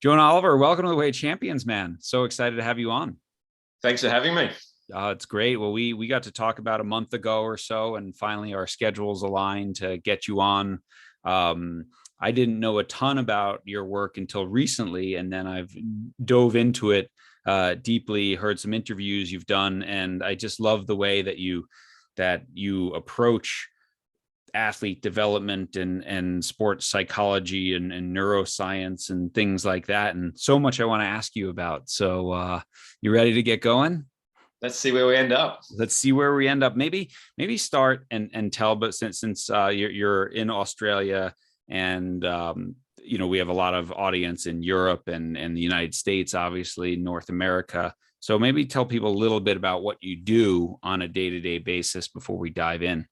Jonah Oliver, welcome to the Way of Champions, man. So excited to have you on. Thanks for having me. It's great. Well, we got to talk about a month ago or so, and finally our schedules aligned to get you on. I didn't know a ton about your work until recently, and then I've dove into it deeply, heard some interviews you've done, and I just love the way that you approach athlete development and sports psychology and neuroscience and things like that. And so much I want to ask you about. So you ready to get going? Let's see where we end up. Let's see where we end up. Maybe start and tell, but since you're in Australia and we have a lot of audience in Europe and the United States, obviously North America. So maybe tell people a little bit about what you do on a day-to-day basis before we dive in.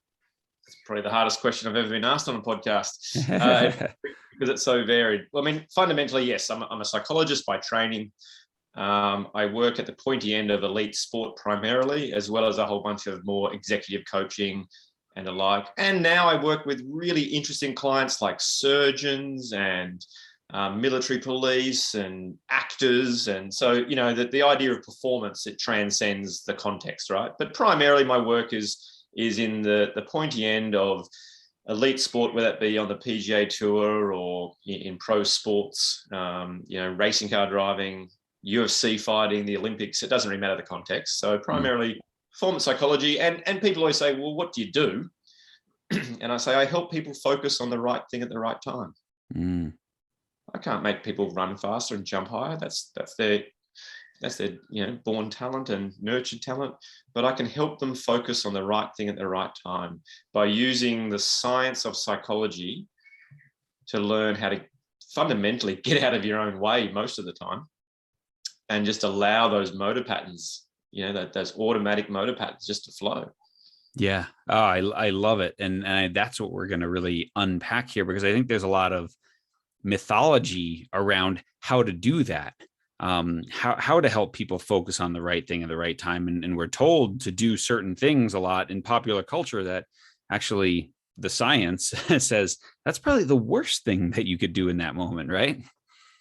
It's probably the hardest question I've ever been asked on a podcast because it's so varied. Well, I mean, fundamentally, yes, I'm a psychologist by training. I work at the pointy end of elite sport primarily, as well as a whole bunch of more executive coaching and the like. And now I work with really interesting clients like surgeons and military police and actors. And so, the idea of performance, it transcends the context, right? But primarily my work is in the pointy end of elite sport, whether that be on the PGA Tour or in pro sports, racing car driving, UFC fighting, the Olympics. It doesn't really matter the context. So primarily performance psychology. And people always say, well, what do you do? And I say, I help people focus on the right thing at the right time. I can't make people run faster and jump higher. That's their born talent and nurtured talent, but I can help them focus on the right thing at the right time by using the science of psychology to learn how to fundamentally get out of your own way most of the time and just allow those motor patterns, those automatic motor patterns just to flow. Yeah. Oh, I love it. And that's what we're going to really unpack here, because I think there's a lot of mythology around how to do that. How to help people focus on the right thing at the right time. And we're told to do certain things a lot in popular culture that actually the science says that's probably the worst thing that you could do in that moment, right?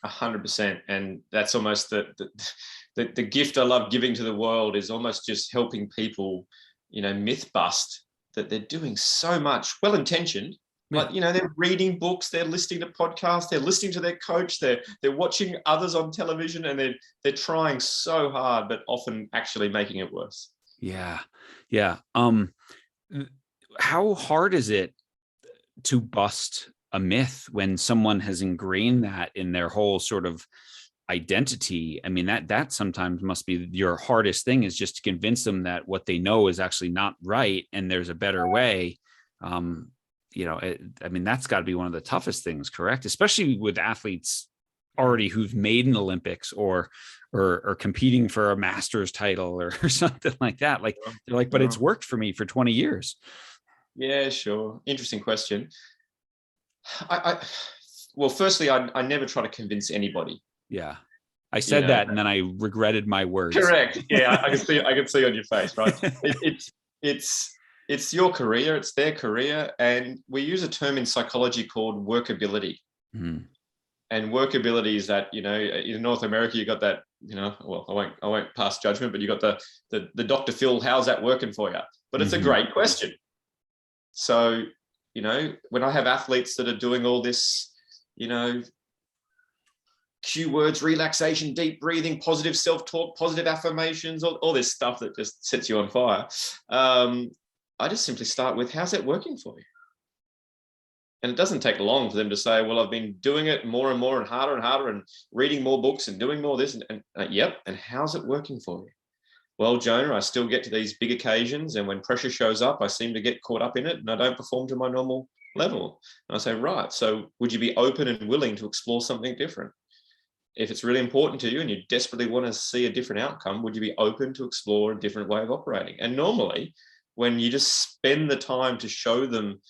100%. And that's almost the gift I love giving to the world, is almost just helping people, myth bust that they're doing so much well-intentioned. But, they're reading books, they're listening to podcasts, they're listening to their coach, they're watching others on television, and they're trying so hard, but often actually making it worse. Yeah. Yeah. How hard is it to bust a myth when someone has ingrained that in their whole sort of identity? I mean, that sometimes must be your hardest thing, is just to convince them that what they know is actually not right and there's a better way. That's got to be one of the toughest things, correct? Especially with athletes already who've made an Olympics or competing for a master's title or something like that. Like they're like, but it's worked for me for 20 years. Yeah, sure. Interesting question. Well, firstly, I never try to convince anybody. Yeah. I said that and then I regretted my words. Correct. Yeah, I can see on your face, right? It's your career, it's their career. And we use a term in psychology called workability. And workability is that, in North America, you got that, well, I won't pass judgment, but you got the Dr. Phil, how's that working for you? But it's a great question. So, when I have athletes that are doing all this, Q words, relaxation, deep breathing, positive self-talk, positive affirmations, all this stuff that just sets you on fire. I just simply start with, how's that working for you? And it doesn't take long for them to say, well, I've been doing it more and more and harder and reading more books and doing more of this. And yep. And how's it working for you? Well, Jonah, I still get to these big occasions. And when pressure shows up, I seem to get caught up in it and I don't perform to my normal level. And I say, right. So would you be open and willing to explore something different? If it's really important to you and you desperately want to see a different outcome, would you be open to explore a different way of operating? And normally, when you just spend the time to show them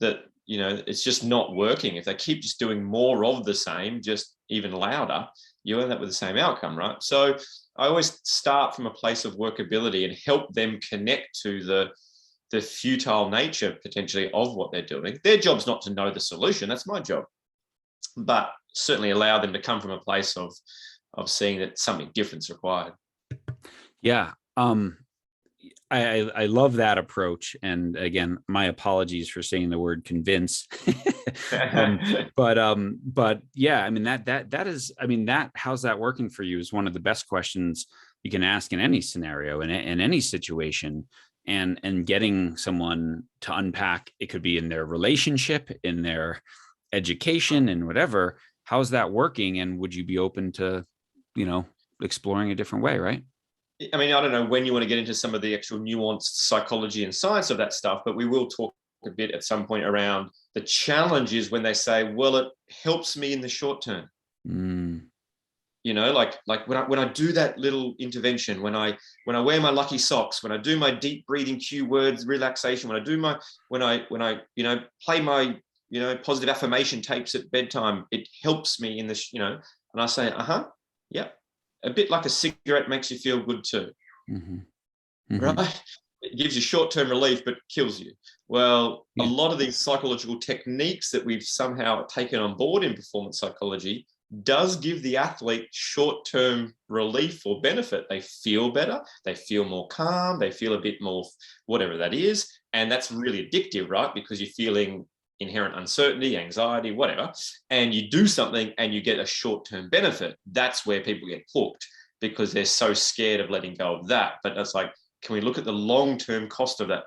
that, it's just not working, if they keep just doing more of the same, just even louder, you end up with the same outcome, right? So I always start from a place of workability and help them connect to the futile nature, potentially, of what they're doing. Their job's not to know the solution. That's my job. but certainly allow them to come from a place of seeing that something different is required. Yeah. I love that approach. And again, my apologies for saying the word convince. But yeah, I mean, that is, I mean, how's that working for you is one of the best questions you can ask in any scenario, in any situation. And getting someone to unpack, it could be in their relationship, in their education, and whatever. How's that working? And would you be open to, exploring a different way, right? I mean, I don't know when you want to get into some of the actual nuanced psychology and science of that stuff, but we will talk a bit at some point around the challenges when they say, well, it helps me in the short term. Like when I do that little intervention, when I wear my lucky socks, when I do my deep breathing cue words, relaxation, when I play my positive affirmation tapes at bedtime, it helps me in this, and I say, yeah. A bit like a cigarette makes you feel good too, right? It gives you short-term relief, but kills you. Well, a lot of these psychological techniques that we've somehow taken on board in performance psychology does give the athlete short-term relief or benefit. They feel better, they feel more calm, they feel a bit more whatever that is. And that's really addictive, right? Because you're feeling inherent uncertainty, anxiety, whatever, and you do something and you get a short-term benefit. That's where people get hooked because they're so scared of letting go of that. But that's like, can we look at the long-term cost of that?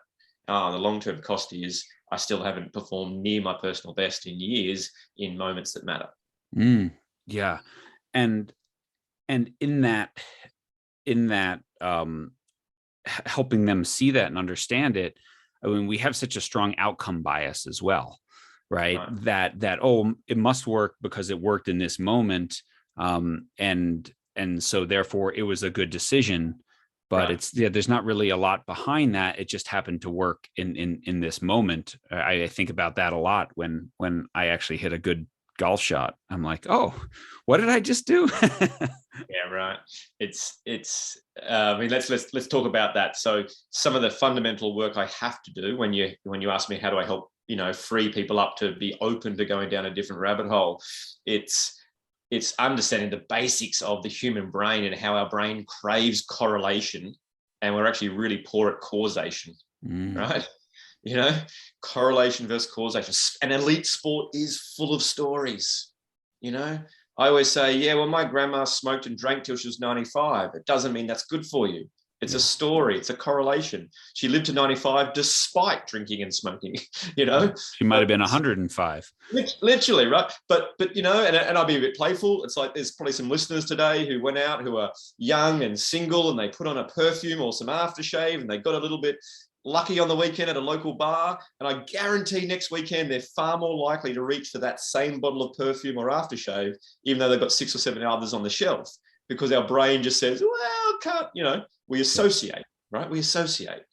The long-term cost is I still haven't performed near my personal best in years in moments that matter. Yeah. And in that, helping them see that and understand it, I mean, we have such a strong outcome bias as well, right? That it must work because it worked in this moment, and so therefore it was a good decision. But there's not really a lot behind that. It just happened to work in this moment. I think about that a lot when I actually hit a good golf shot. I'm like, oh, what did I just do? Yeah, right. I mean, let's talk about that. So some of the fundamental work I have to do when you ask me how do I help, free people up to be open to going down a different rabbit hole, it's understanding the basics of the human brain and how our brain craves correlation, and we're actually really poor at causation, right? Correlation versus causation. An elite sport is full of stories. I always say, yeah, well, my grandma smoked and drank till she was 95. It doesn't mean that's good for you. It's a story. It's a correlation. She lived to 95 despite drinking and smoking, She might have been 105. Literally, right? But and I'll be a bit playful. It's like there's probably some listeners today who went out who are young and single and they put on a perfume or some aftershave and they got a little bit lucky on the weekend at a local bar, and I guarantee next weekend they're far more likely to reach for that same bottle of perfume or aftershave, even though they've got 6 or 7 others on the shelf, because our brain just says, well, can't, we associate, right? We associate,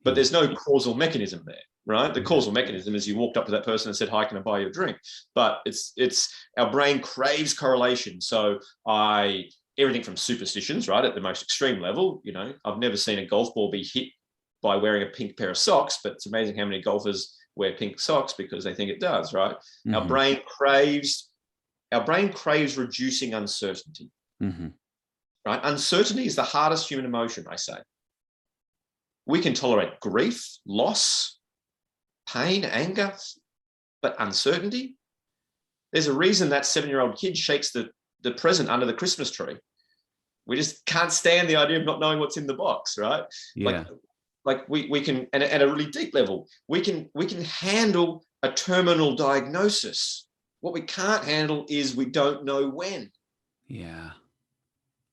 but there's no causal mechanism there, right? The causal mechanism is you walked up to that person and said, hi, can I buy you a drink? But it's our brain craves correlation. So everything from superstitions, right, at the most extreme level, I've never seen a golf ball be hit by wearing a pink pair of socks, but it's amazing how many golfers wear pink socks because they think it does, right? Our brain craves reducing uncertainty, right? Uncertainty is the hardest human emotion, I say. We can tolerate grief, loss, pain, anger, but uncertainty, there's a reason that 7-year-old kid shakes the present under the Christmas tree. We just can't stand the idea of not knowing what's in the box, right? Yeah. Like we can, and at a really deep level, we can handle a terminal diagnosis. What we can't handle is we don't know when. Yeah.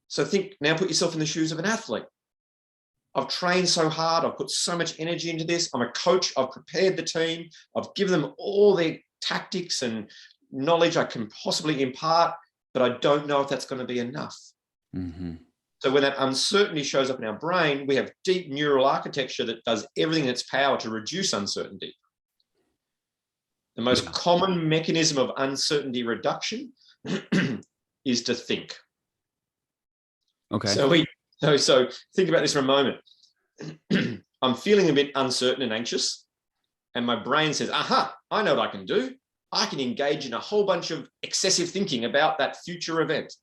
So put yourself in the shoes of an athlete. I've trained so hard. I've put so much energy into this. I'm a coach. I've prepared the team. I've given them all the tactics and knowledge I can possibly impart, but I don't know if that's going to be enough. So when that uncertainty shows up in our brain, we have deep neural architecture that does everything in its power to reduce uncertainty. The most common mechanism of uncertainty reduction is to think. Okay. So think about this for a moment. I'm feeling a bit uncertain and anxious, and my brain says, aha, I know what I can do. I can engage in a whole bunch of excessive thinking about that future event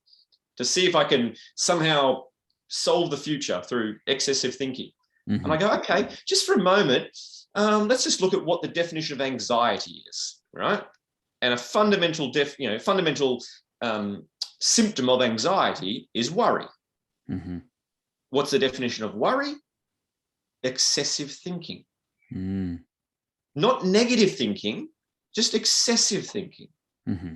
to see if I can somehow solve the future through excessive thinking. Mm-hmm. And I go, okay, just for a moment, let's just look at what the definition of anxiety is, right? And a fundamental symptom of anxiety is worry. Mm-hmm. What's the definition of worry? Excessive thinking. Mm. Not negative thinking, just excessive thinking. Mm-hmm.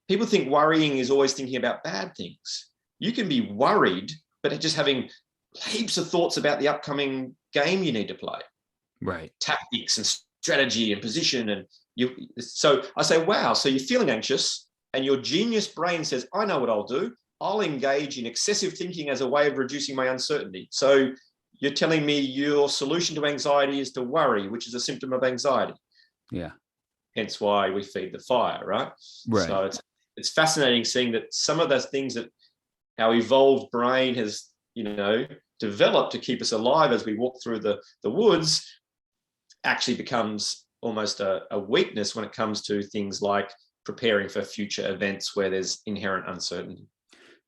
People think worrying is always thinking about bad things. You can be worried, but just having heaps of thoughts about the upcoming game you need to play. Right. Tactics and strategy and position. And so I say, wow, so you're feeling anxious and your genius brain says, I know what I'll do. I'll engage in excessive thinking as a way of reducing my uncertainty. So you're telling me your solution to anxiety is to worry, which is a symptom of anxiety. Yeah. Hence why we feed the fire, right? Right. So it's fascinating seeing that some of those things that our evolved brain has, developed to keep us alive as we walk through the woods actually becomes almost a weakness when it comes to things like preparing for future events where there's inherent uncertainty.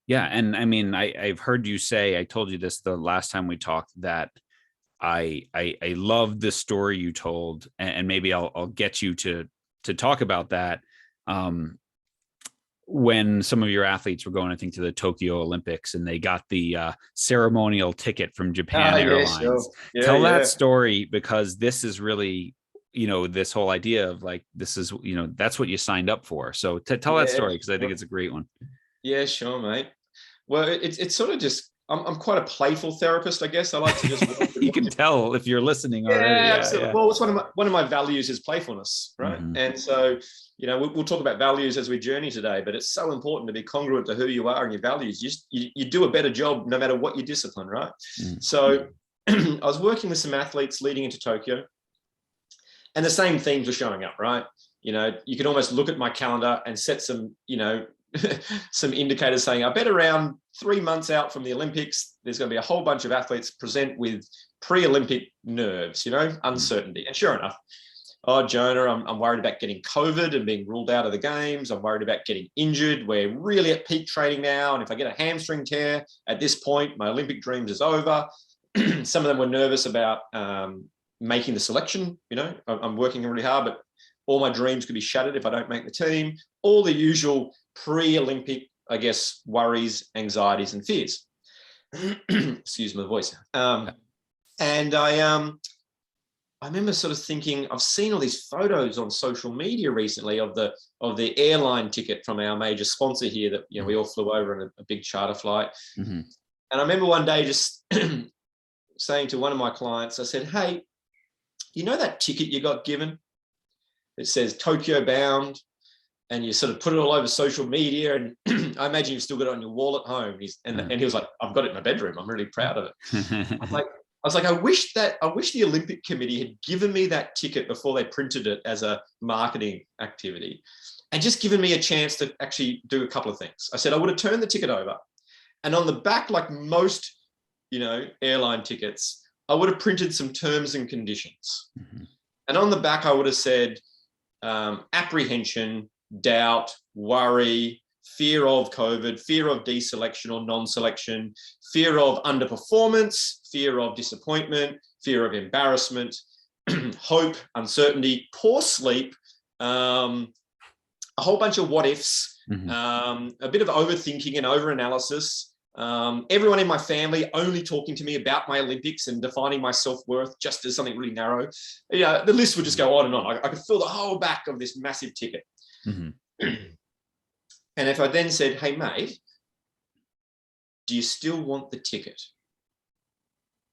Yeah. And I mean, I've heard you say, I told you this the last time we talked, that I love the story you told, and maybe I'll get you to talk about that. When some of your athletes were going, I think, to the Tokyo Olympics, and they got the ceremonial ticket from Japan Airlines. Sure. Tell that story, because this is really, this whole idea of like, this is, that's what you signed up for. So tell that story, because I think it's a great one. Yeah, sure, mate. Well, it's sort of just, I'm quite a playful therapist, I guess. I like to just you can tell if you're listening already. Yeah, absolutely. Yeah. Well, it's one of my values is playfulness, right? Mm-hmm. And so, we'll talk about values as we journey today, but it's so important to be congruent to who you are and your values. You do a better job no matter what your discipline, right? Mm-hmm. So I was working with some athletes leading into Tokyo, and the same themes were showing up, right? You could almost look at my calendar and set some, some indicators saying, I bet around 3 months out from the Olympics, there's going to be a whole bunch of athletes present with pre-Olympic nerves, uncertainty. And sure enough, oh, Jonah, I'm worried about getting COVID and being ruled out of the games. I'm worried about getting injured. We're really at peak training now. And if I get a hamstring tear at this point, my Olympic dreams is over. Some of them were nervous about making the selection. I'm working really hard, but all my dreams could be shattered if I don't make the team. All the usual pre-Olympic, I guess, worries, anxieties, and fears. Excuse my voice. And I remember sort of thinking, I've seen all these photos on social media recently of the airline ticket from our major sponsor here that we all flew over on a big charter flight. Mm-hmm. And I remember one day just saying to one of my clients, I said, hey, that ticket you got given? It says Tokyo bound, and you sort of put it all over social media, and I imagine you've still got it on your wall at home. And he was like, I've got it in my bedroom. I'm really proud of it. I was like, I wish the Olympic Committee had given me that ticket before they printed it as a marketing activity, and just given me a chance to actually do a couple of things. I said I would have turned the ticket over, and on the back, like most, airline tickets, I would have printed some terms and conditions. Mm-hmm. And on the back, I would have said, apprehension, doubt, worry, fear of COVID, fear of deselection or non-selection, fear of underperformance, fear of disappointment, fear of embarrassment, hope, uncertainty, poor sleep, a whole bunch of what ifs, mm-hmm. A bit of overthinking and overanalysis. Everyone in my family only talking to me about my Olympics and defining my self-worth just as something really narrow. The list would just go on and on. I could fill the whole back of this massive ticket. Mm-hmm. And if I then said, hey, mate, do you still want the ticket?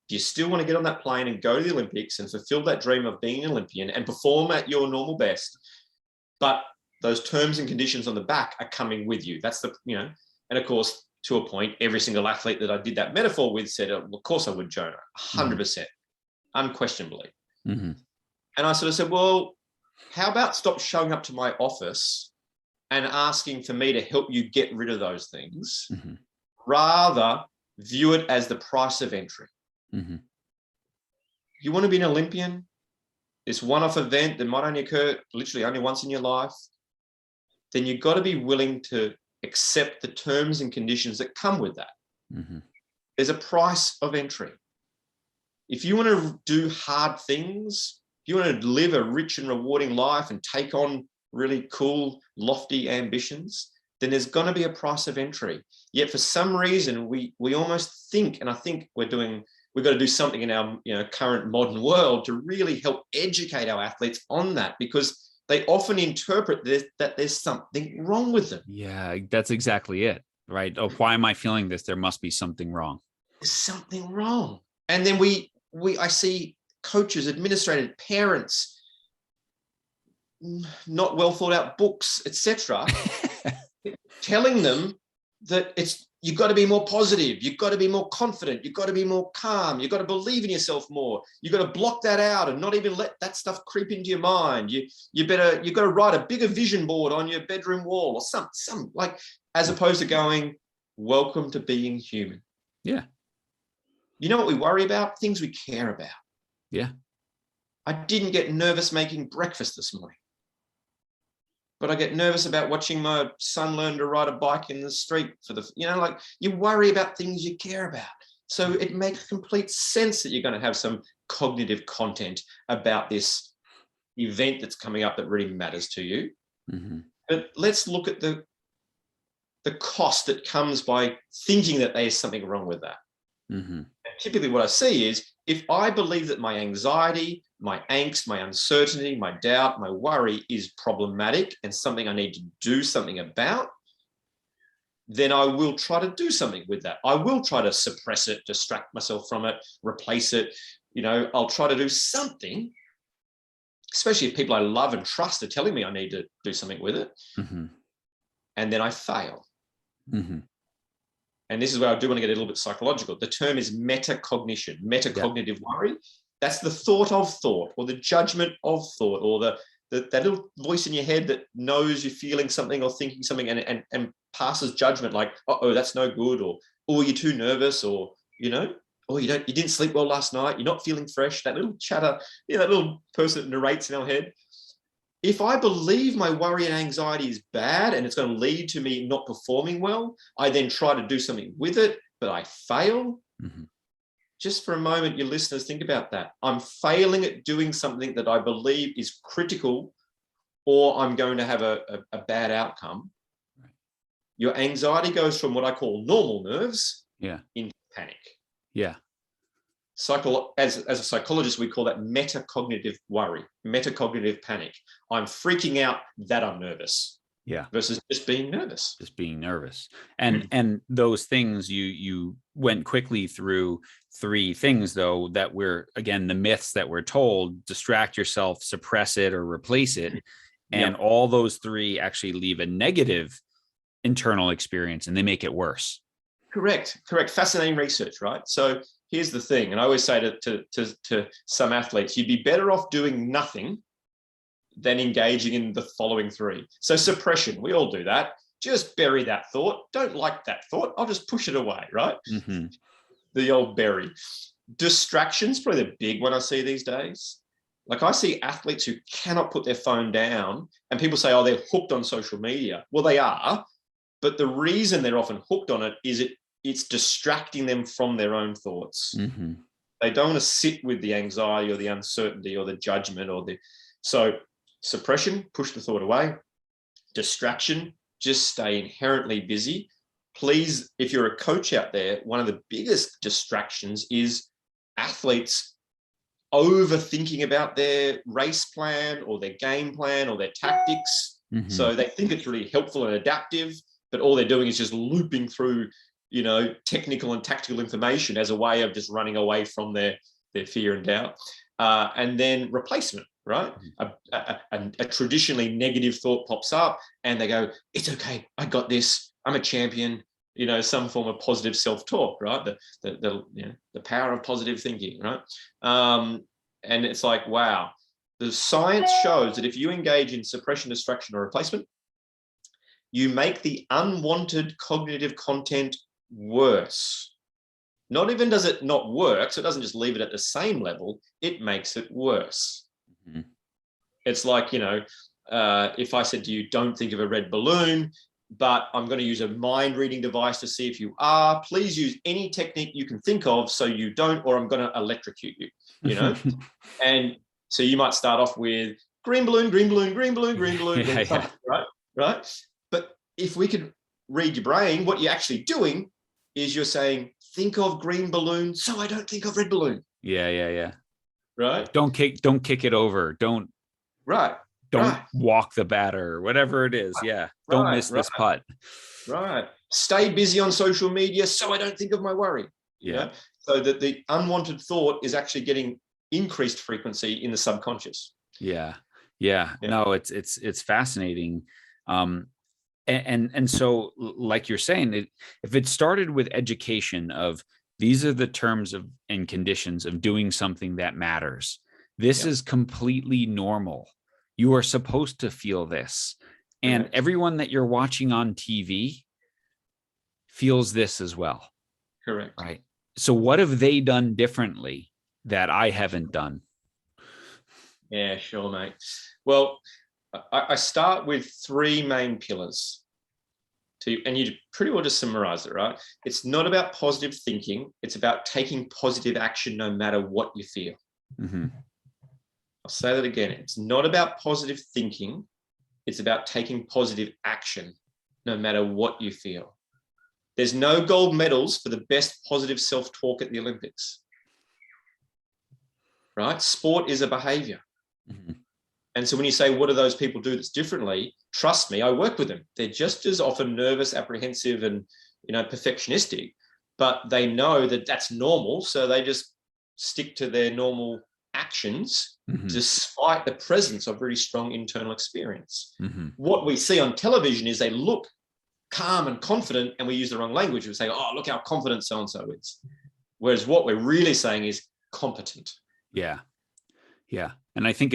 Do you still want to get on that plane and go to the Olympics and fulfill that dream of being an Olympian and perform at your normal best? But those terms and conditions on the back are coming with you. That's and of course, to a point, every single athlete that I did that metaphor with said, oh, well, of course I would, Jonah, 100%, unquestionably. Mm-hmm. And I sort of said, well, how about stop showing up to my office and asking for me to help you get rid of those things, mm-hmm. rather view it as the price of entry. Mm-hmm. You want to be an Olympian? this one-off event that might only occur literally only once in your life, then you've got to be willing to accept the terms and conditions that come with that. Mm-hmm. There's a price of entry. If you want to do hard things, if you want to live a rich and rewarding life and take on really cool, lofty ambitions, then there's going to be a price of entry. Yet for some reason, we almost think, and I think we've got to do something in our current modern world to really help educate our athletes on that, because they often interpret that there's something wrong with them. Yeah, that's exactly it, right? Oh, why am I feeling this? There must be something wrong. There's something wrong. And then I see coaches, administrators, parents, not well thought out books, etc., telling them that you've got to be more positive, you've got to be more confident, you've got to be more calm, you've got to believe in yourself more, you've got to block that out and not even let that stuff creep into your mind. You've got to write a bigger vision board on your bedroom wall or some like, as opposed to going, welcome to being human. Yeah. You know what we worry about? Things we care about. Yeah. I didn't get nervous making breakfast this morning, but I get nervous about watching my son learn to ride a bike in the street like you worry about things you care about. So it makes complete sense that you're going to have some cognitive content about this event that's coming up that really matters to you. Mm-hmm. But let's look at the cost that comes by thinking that there's something wrong with that. Mm-hmm. Typically what I see is, if I believe that my anxiety, my angst, my uncertainty, my doubt, my worry is problematic and something I need to do something about, then I will try to do something with that. I will try to suppress it, distract myself from it, replace it. I'll try to do something, especially if people I love and trust are telling me I need to do something with it. Mm-hmm. And then I fail. Mm-hmm. And this is where I do want to get a little bit psychological. The term is metacognition, metacognitive worry. That's the thought of thought, or the judgment of thought, or that little voice in your head that knows you're feeling something or thinking something and passes judgment like, oh, that's no good, or you're too nervous, or you didn't sleep well last night, you're not feeling fresh. That little chatter, that little person that narrates in our head. If I believe my worry and anxiety is bad and it's going to lead to me not performing well, I then try to do something with it, but I fail. Mm-hmm. Just for a moment, your listeners, think about that. I'm failing at doing something that I believe is critical, or I'm going to have a bad outcome. Right. Your anxiety goes from what I call normal nerves into panic. Yeah. As a psychologist, we call that metacognitive worry, metacognitive panic. I'm freaking out that I'm nervous. Yeah. Versus just being nervous. And those things you went quickly through 3 things, though, that we're, again, the myths that we're told: distract yourself, suppress it, or replace it. And all those 3 actually leave a negative internal experience and they make it worse. Correct. Fascinating research, right? So here's the thing. And I always say to some athletes, you'd be better off doing nothing than engaging in the following 3. So suppression, we all do that. Just bury that thought. Don't like that thought. I'll just push it away, right? Mm-hmm. The old bury. Distractions, probably the big one I see these days. Like, I see athletes who cannot put their phone down, and people say, oh, they're hooked on social media. Well, they are, but the reason they're often hooked on it is it's distracting them from their own thoughts. Mm-hmm. They don't want to sit with the anxiety or the uncertainty or the judgment so suppression, push the thought away. Distraction, just stay inherently busy. Please, if you're a coach out there, one of the biggest distractions is athletes overthinking about their race plan or their game plan or their tactics. Mm-hmm. So they think it's really helpful and adaptive, but all they're doing is just looping through, technical and tactical information as a way of just running away from their fear and doubt. And then replacement, right? A traditionally negative thought pops up and they go, it's okay, I got this, I'm a champion, some form of positive self-talk, right? The power of positive thinking, right? And it's like, wow, the science shows that if you engage in suppression, distraction, or replacement, you make the unwanted cognitive content worse. Not even does it not work, so it doesn't just leave it at the same level, it makes it worse. Mhm. It's like, if I said to you, don't think of a red balloon, but I'm going to use a mind reading device to see if you are, please use any technique you can think of so you don't, or I'm going to electrocute you. And so you might start off with green balloon, green balloon, green balloon, green balloon, Yeah, yeah. right? But if we could read your brain, what you're actually doing is you're saying, think of green balloon so I don't think of red balloon. Yeah. Right? Don't kick it over. Don't Right. don't Right. walk the batter, whatever it is. Yeah. Don't Right. miss Right. this putt. Right. Stay busy on social media so I don't think of my worry. Yeah. So that the unwanted thought is actually getting increased frequency in the subconscious. Yeah. Yeah. No, it's fascinating. And so, like you're saying, if it started with education of these are the terms of and conditions of doing something that matters, this is completely normal. You are supposed to feel this. And Correct. everyone that you're watching on TV feels this as well. Correct. Right. So what have they done differently that I haven't done? Yeah, sure, mate. Well, I start with three main pillars. And you pretty well just summarize it, right? It's not about positive thinking. It's about taking positive action no matter what you feel. Mm-hmm. I'll say that again. It's not about positive thinking. It's about taking positive action no matter what you feel. There's no gold medals for the best positive self-talk at the Olympics, right? Sport is a behavior. Mm-hmm. And so when you say, what do those people do that's differently? Trust me, I work with them. They're just as often nervous, apprehensive, and perfectionistic, but they know that that's normal. So they just stick to their normal actions despite the presence of really strong internal experience. Mm-hmm. What we see on television is they look calm and confident, and we use the wrong language. We say, oh, look how confident so-and-so is. Whereas what we're really saying is competent. Yeah. And I think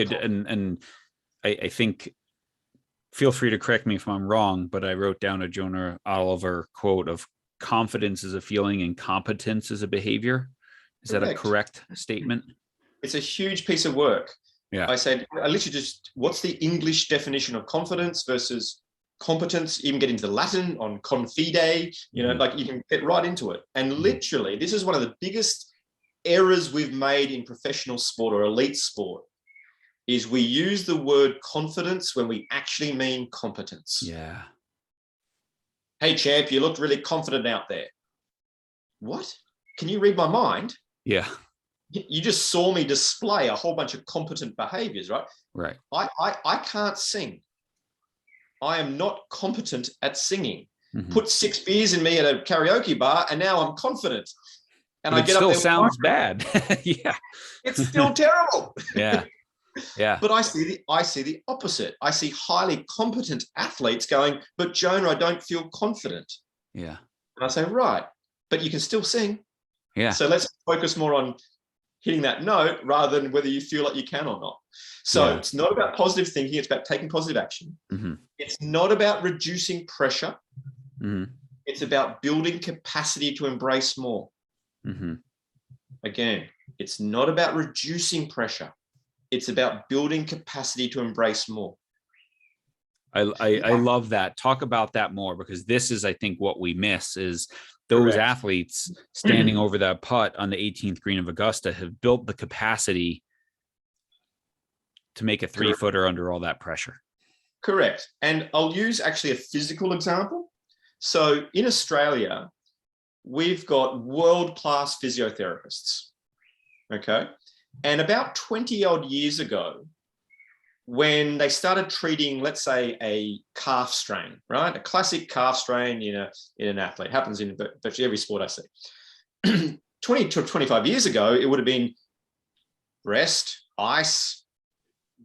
I think, feel free to correct me if I'm wrong, but I wrote down a Jonah Oliver quote of confidence is a feeling and competence is a behavior. Is that a correct statement? It's a huge piece of work. Yeah. I literally just, what's the English definition of confidence versus competence? Even get into Latin on confide, like you can get right into it. And literally, this is one of the biggest errors we've made in professional sport or elite sport is we use the word confidence when we actually mean competence. Yeah. Hey, champ, you looked really confident out there. What? Can you read my mind? Yeah. You just saw me display a whole bunch of competent behaviors, right? Right. I can't sing. I am not competent at singing. Mm-hmm. Put 6 beers in me at a karaoke bar, and now I'm confident. And but I get still up there. Sounds bad. Yeah. It's still terrible. Yeah. But I see the opposite. I see highly competent athletes going, but Jonah, I don't feel confident. Yeah. And I say, right, but you can still sing. Yeah. So let's focus more on hitting that note rather than whether you feel like you can or not. So It's not about positive thinking. It's about taking positive action. Mm-hmm. It's not about reducing pressure. Mm-hmm. It's about building capacity to embrace more. Mm-hmm. Again, it's not about reducing pressure. It's about building capacity to embrace more. I love that. Talk about that more, because this is, I think, what we miss is those athletes standing over that putt on the 18th green of Augusta have built the capacity to make a 3-footer under all that pressure. Correct. And I'll use actually a physical example. So in Australia, we've got world-class physiotherapists. Okay. And about 20 odd years ago, when they started treating, let's say, a calf strain, right? A classic calf strain in an athlete. It happens in virtually every sport I see. 20 to 25 years ago, it would have been rest, ice,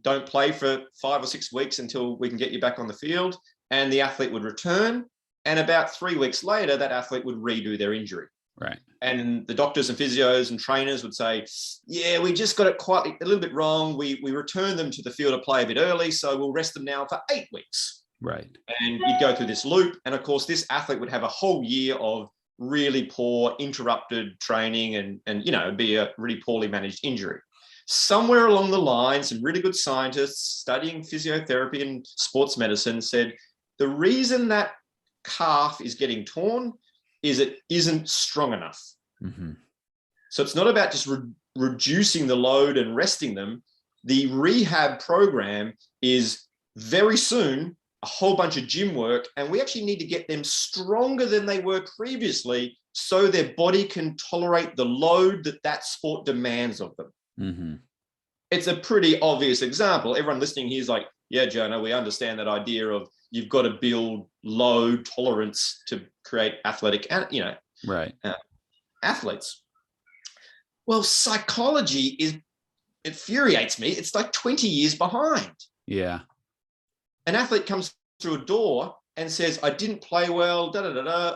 don't play for 5 or 6 weeks until we can get you back on the field, and the athlete would return. And about 3 weeks later, that athlete would redo their injury. Right. And the doctors and physios and trainers would say, yeah, we just got it quite a little bit wrong. We returned them to the field of play a bit early, so we'll rest them now for 8 weeks. Right. And you'd go through this loop. And of course, this athlete would have a whole year of really poor, interrupted training and it'd be a really poorly managed injury. Somewhere along the line, some really good scientists studying physiotherapy and sports medicine said the reason that calf is getting torn is it isn't strong enough. Mm-hmm. So it's not about just reducing the load and resting them. The rehab program is very soon a whole bunch of gym work, and we actually need to get them stronger than they were previously so their body can tolerate the load that sport demands of them. Mm-hmm. It's a pretty obvious example. Everyone listening here is like, yeah, Jonah, we understand that idea of you've got to build load tolerance to create athletic, Right. Athletes. Well, psychology it infuriates me. It's like 20 years behind. Yeah. An athlete comes through a door and says, I didn't play well,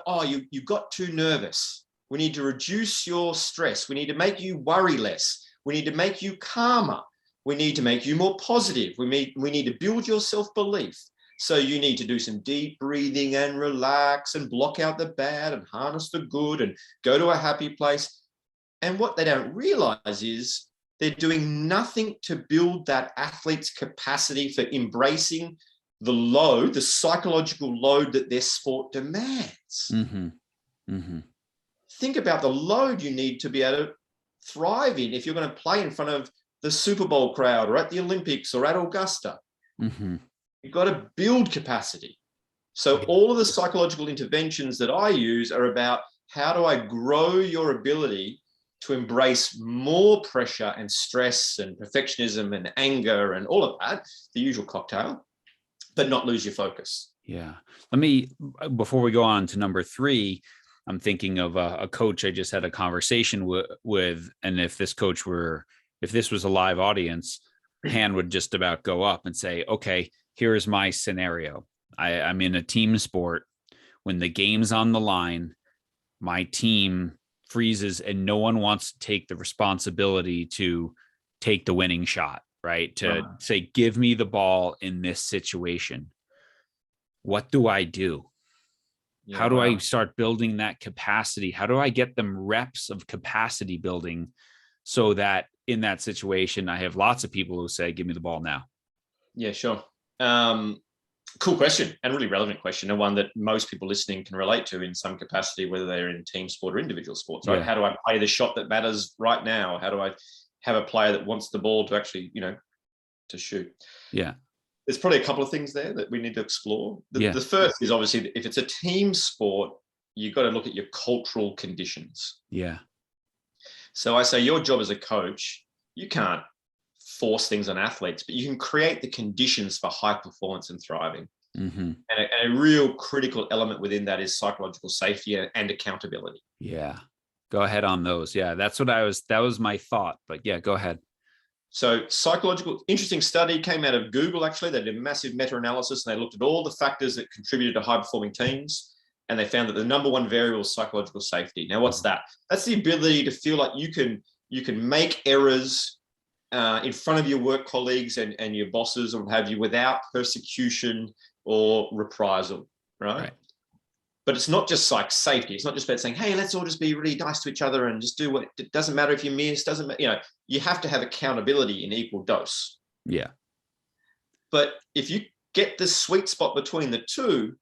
Oh, you got too nervous. We need to reduce your stress. We need to make you worry less. We need to make you calmer. We need to make you more positive. We need to build your self-belief. So you need to do some deep breathing and relax and block out the bad and harness the good and go to a happy place. And what they don't realize is they're doing nothing to build that athlete's capacity for embracing the load, the psychological load that their sport demands. Mm-hmm. Mm-hmm. Think about the load you need to be able to thrive in if you're going to play in front of the Super Bowl crowd or at the Olympics or at Augusta. Mm-hmm. You've got to build capacity. So all of the psychological interventions that I use are about how do I grow your ability to embrace more pressure and stress and perfectionism and anger and all of that, the usual cocktail, but not lose your focus. Yeah. Before we go on to number 3, I'm thinking of a coach I just had a conversation with, and if this was a live audience, hand would just about go up and say, okay, here's my scenario. I'm in a team sport. When the game's on the line, my team freezes and no one wants to take the responsibility to take the winning shot, right? To say, give me the ball in this situation. What do I do? Yeah, how do I start building that capacity? How do I get them reps of capacity building so that in that situation, I have lots of people who say, give me the ball now? Yeah, sure. Cool question and really relevant question, and one that most people listening can relate to in some capacity, whether they're in team sport or individual sports, right? Yeah. How do I play the shot that matters right now? How do I have a player that wants the ball to actually, to shoot? Yeah. There's probably a couple of things there that we need to explore. The first is obviously if it's a team sport, you've got to look at your cultural conditions. Yeah. So I say your job as a coach, you can't force things on athletes, but you can create the conditions for high performance and thriving. Mm-hmm. And a real critical element within that is psychological safety and accountability. Yeah. Go ahead on those. Yeah. That was my thought, but yeah, go ahead. So interesting study came out of Google, actually. They did a massive meta-analysis and they looked at all the factors that contributed to high-performing teams. And they found that the number one variable is psychological safety. Now, what's that? That's the ability to feel like you can make errors in front of your work colleagues and your bosses or what have you without persecution or reprisal, right? But it's not just like safety. It's not just about saying, hey, let's all just be really nice to each other and just do what it doesn't matter if you miss, you have to have accountability in equal dose. Yeah. But if you get the sweet spot between the two,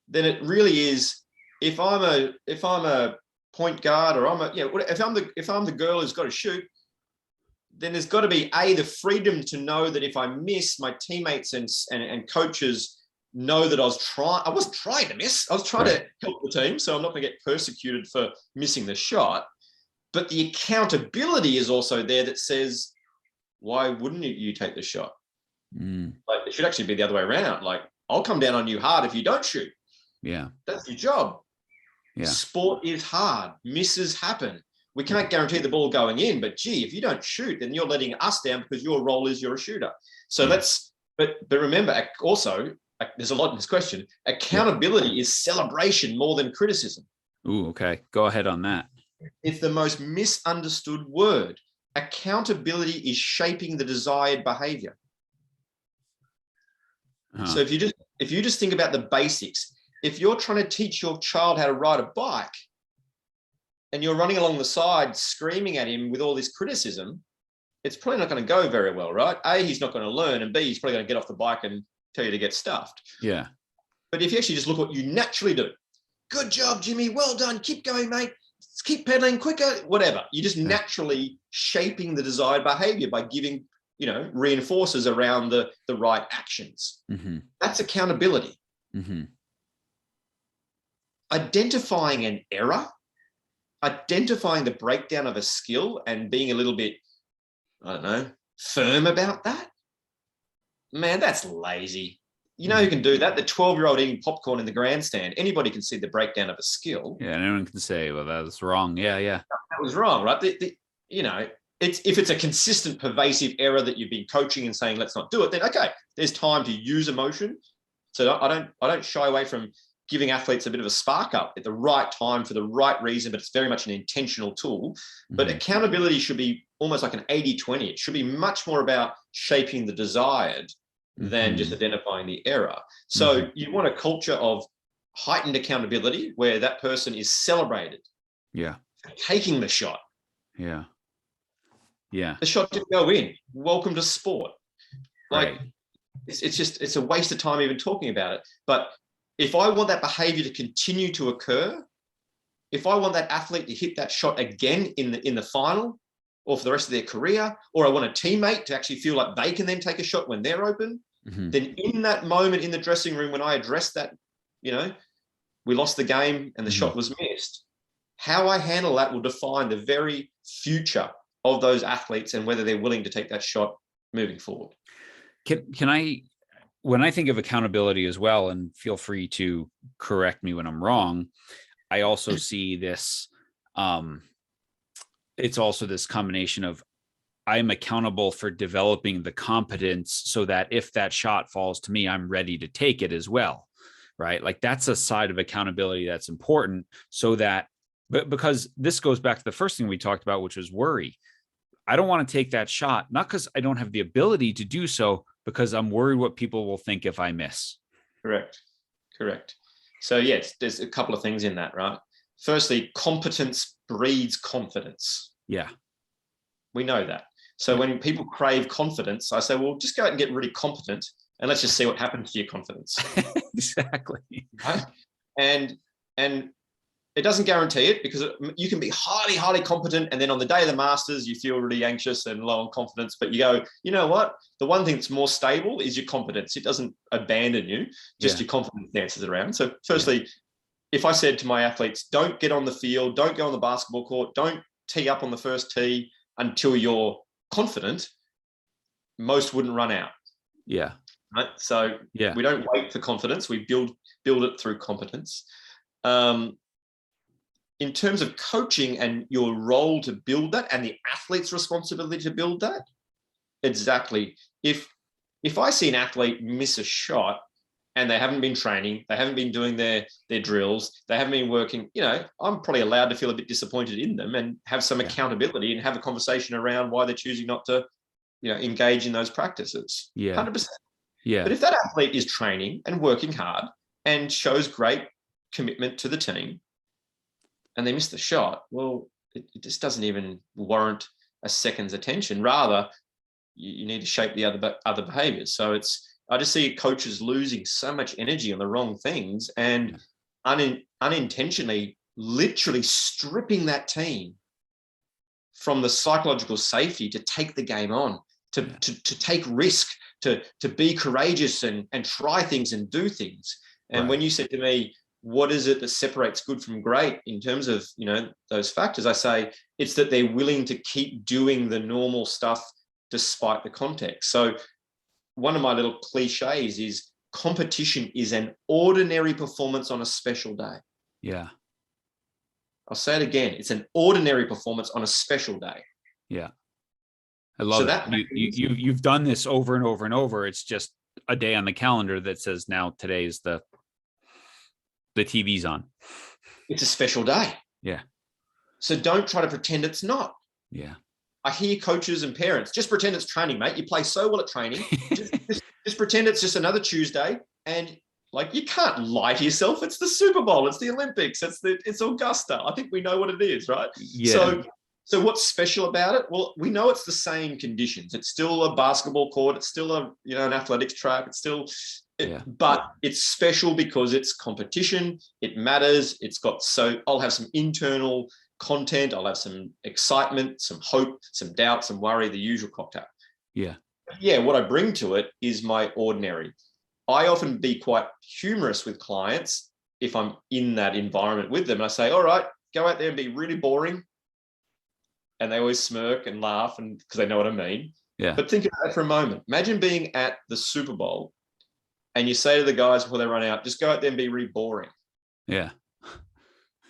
then it really is, if I'm a point guard or if I'm the girl who's got to shoot, then there's got to be the freedom to know that if I miss, my teammates and coaches know that I wasn't trying to miss. I was trying to help the team. So I'm not going to get persecuted for missing the shot. But the accountability is also there that says, why wouldn't you take the shot? Like, it should actually be the other way around. Like, I'll come down on you hard if you don't shoot. Yeah. That's your job. Yeah. Sport is hard. Misses happen. We can't guarantee the ball going in, but gee, if you don't shoot, then you're letting us down because your role is you're a shooter. So but remember also, there's a lot in this question. Accountability is celebration more than criticism. Ooh, okay. Go ahead on that. It's the most misunderstood word. Accountability is shaping the desired behavior. So if you just think about the basics, if you're trying to teach your child how to ride a bike and you're running along the side screaming at him with all this criticism, it's probably not going to go very well, right? A, he's not going to learn, and B, he's probably going to get off the bike and tell you to get stuffed. Yeah. But if you actually just look what you naturally do, good job, Jimmy, well done, keep going, mate, keep pedaling quicker, whatever. You're just naturally shaping the desired behavior by giving, reinforcers around the right actions. Mm-hmm. That's accountability. Mm-hmm. Identifying an error, identifying the breakdown of a skill and being a little bit, I don't know, firm about that. Man, that's lazy. You know who can do that? The 12-year-old eating popcorn in the grandstand. Anybody can see the breakdown of a skill. Yeah, anyone can say, well, that was wrong. Yeah. That was wrong, right? If it's a consistent, pervasive error that you've been coaching and saying, let's not do it, then okay, there's time to use emotion. So I don't shy away from giving athletes a bit of a spark up at the right time for the right reason, but it's very much an intentional tool. But accountability should be almost like an 80-20. It should be much more about shaping the desired than just identifying the error. So you want a culture of heightened accountability where that person is celebrated. Yeah. For taking the shot. Yeah. Yeah. The shot didn't go in. Welcome to sport. Right. It's a waste of time even talking about it. But if I want that behavior to continue to occur, if I want that athlete to hit that shot again in the final or for the rest of their career, or I want a teammate to actually feel like they can then take a shot when they're open, then in that moment in the dressing room when I address that, we lost the game and the shot was missed, how I handle that will define the very future of those athletes and whether they're willing to take that shot moving forward. Can I, when I think of accountability as well, and feel free to correct me when I'm wrong, I also see this, it's also this combination of I'm accountable for developing the competence so that if that shot falls to me, I'm ready to take it as well, right? Like that's a side of accountability that's important so that, but because this goes back to the first thing we talked about, which was worry. I don't want to take that shot, not because I don't have the ability to do so, because I'm worried what people will think if I miss. Correct. So yes, there's a couple of things in that, right? Firstly, competence breeds confidence. Yeah. We know that. So when people crave confidence, I say, well, just go out and get really competent and let's just see what happens to your confidence. Exactly. Right? And it doesn't guarantee it because you can be highly, highly competent. And then on the day of the Masters, you feel really anxious and low on confidence, but you go, you know what? The one thing that's more stable is your competence. It doesn't abandon you, just your confidence dances around. So firstly, if I said to my athletes, don't get on the field, don't go on the basketball court, don't tee up on the first tee until you're confident, most wouldn't run out. Yeah. Right. So we don't wait for confidence. We build it through competence. In terms of coaching and your role to build that and the athlete's responsibility to build that, exactly. If I see an athlete miss a shot and they haven't been training, they haven't been doing their drills, they haven't been working, I'm probably allowed to feel a bit disappointed in them and have some accountability and have a conversation around why they're choosing not to, engage in those practices. Yeah. 100%. Yeah. But if that athlete is training and working hard and shows great commitment to the team, and they miss the shot, well, it just doesn't even warrant a second's attention. Rather, you need to shape the other behaviors. So I just see coaches losing so much energy on the wrong things and unintentionally, literally stripping that team from the psychological safety to take the game on, to take risk, to be courageous and try things and do things. And when you said to me, what is it that separates good from great in terms of, those factors? I say it's that they're willing to keep doing the normal stuff despite the context. So one of my little cliches is competition is an ordinary performance on a special day. Yeah. I'll say it again. It's an ordinary performance on a special day. Yeah. I love it. You've done this over and over and over. It's just a day on the calendar that says now today's the TV's on. It's a special day. Yeah. So don't try to pretend it's not. Yeah. I hear coaches and parents, just pretend it's training, mate. You play so well at training. just pretend it's just another Tuesday. And you can't lie to yourself. It's the Super Bowl. It's the Olympics. It's Augusta. I think we know what it is, right? Yeah. So what's special about it? Well, we know it's the same conditions. It's still a basketball court. It's still an athletics track. It's still, but it's special because it's competition. It matters. I'll have some internal content. I'll have some excitement, some hope, some doubt, some worry, the usual cocktail. Yeah. Yeah. What I bring to it is my ordinary. I often be quite humorous with clients if I'm in that environment with them. And I say, all right, go out there and be really boring. And they always smirk and laugh because they know what I mean. Yeah. But think about that for a moment. Imagine being at the Super Bowl and you say to the guys before they run out, just go out there and be really boring. Yeah.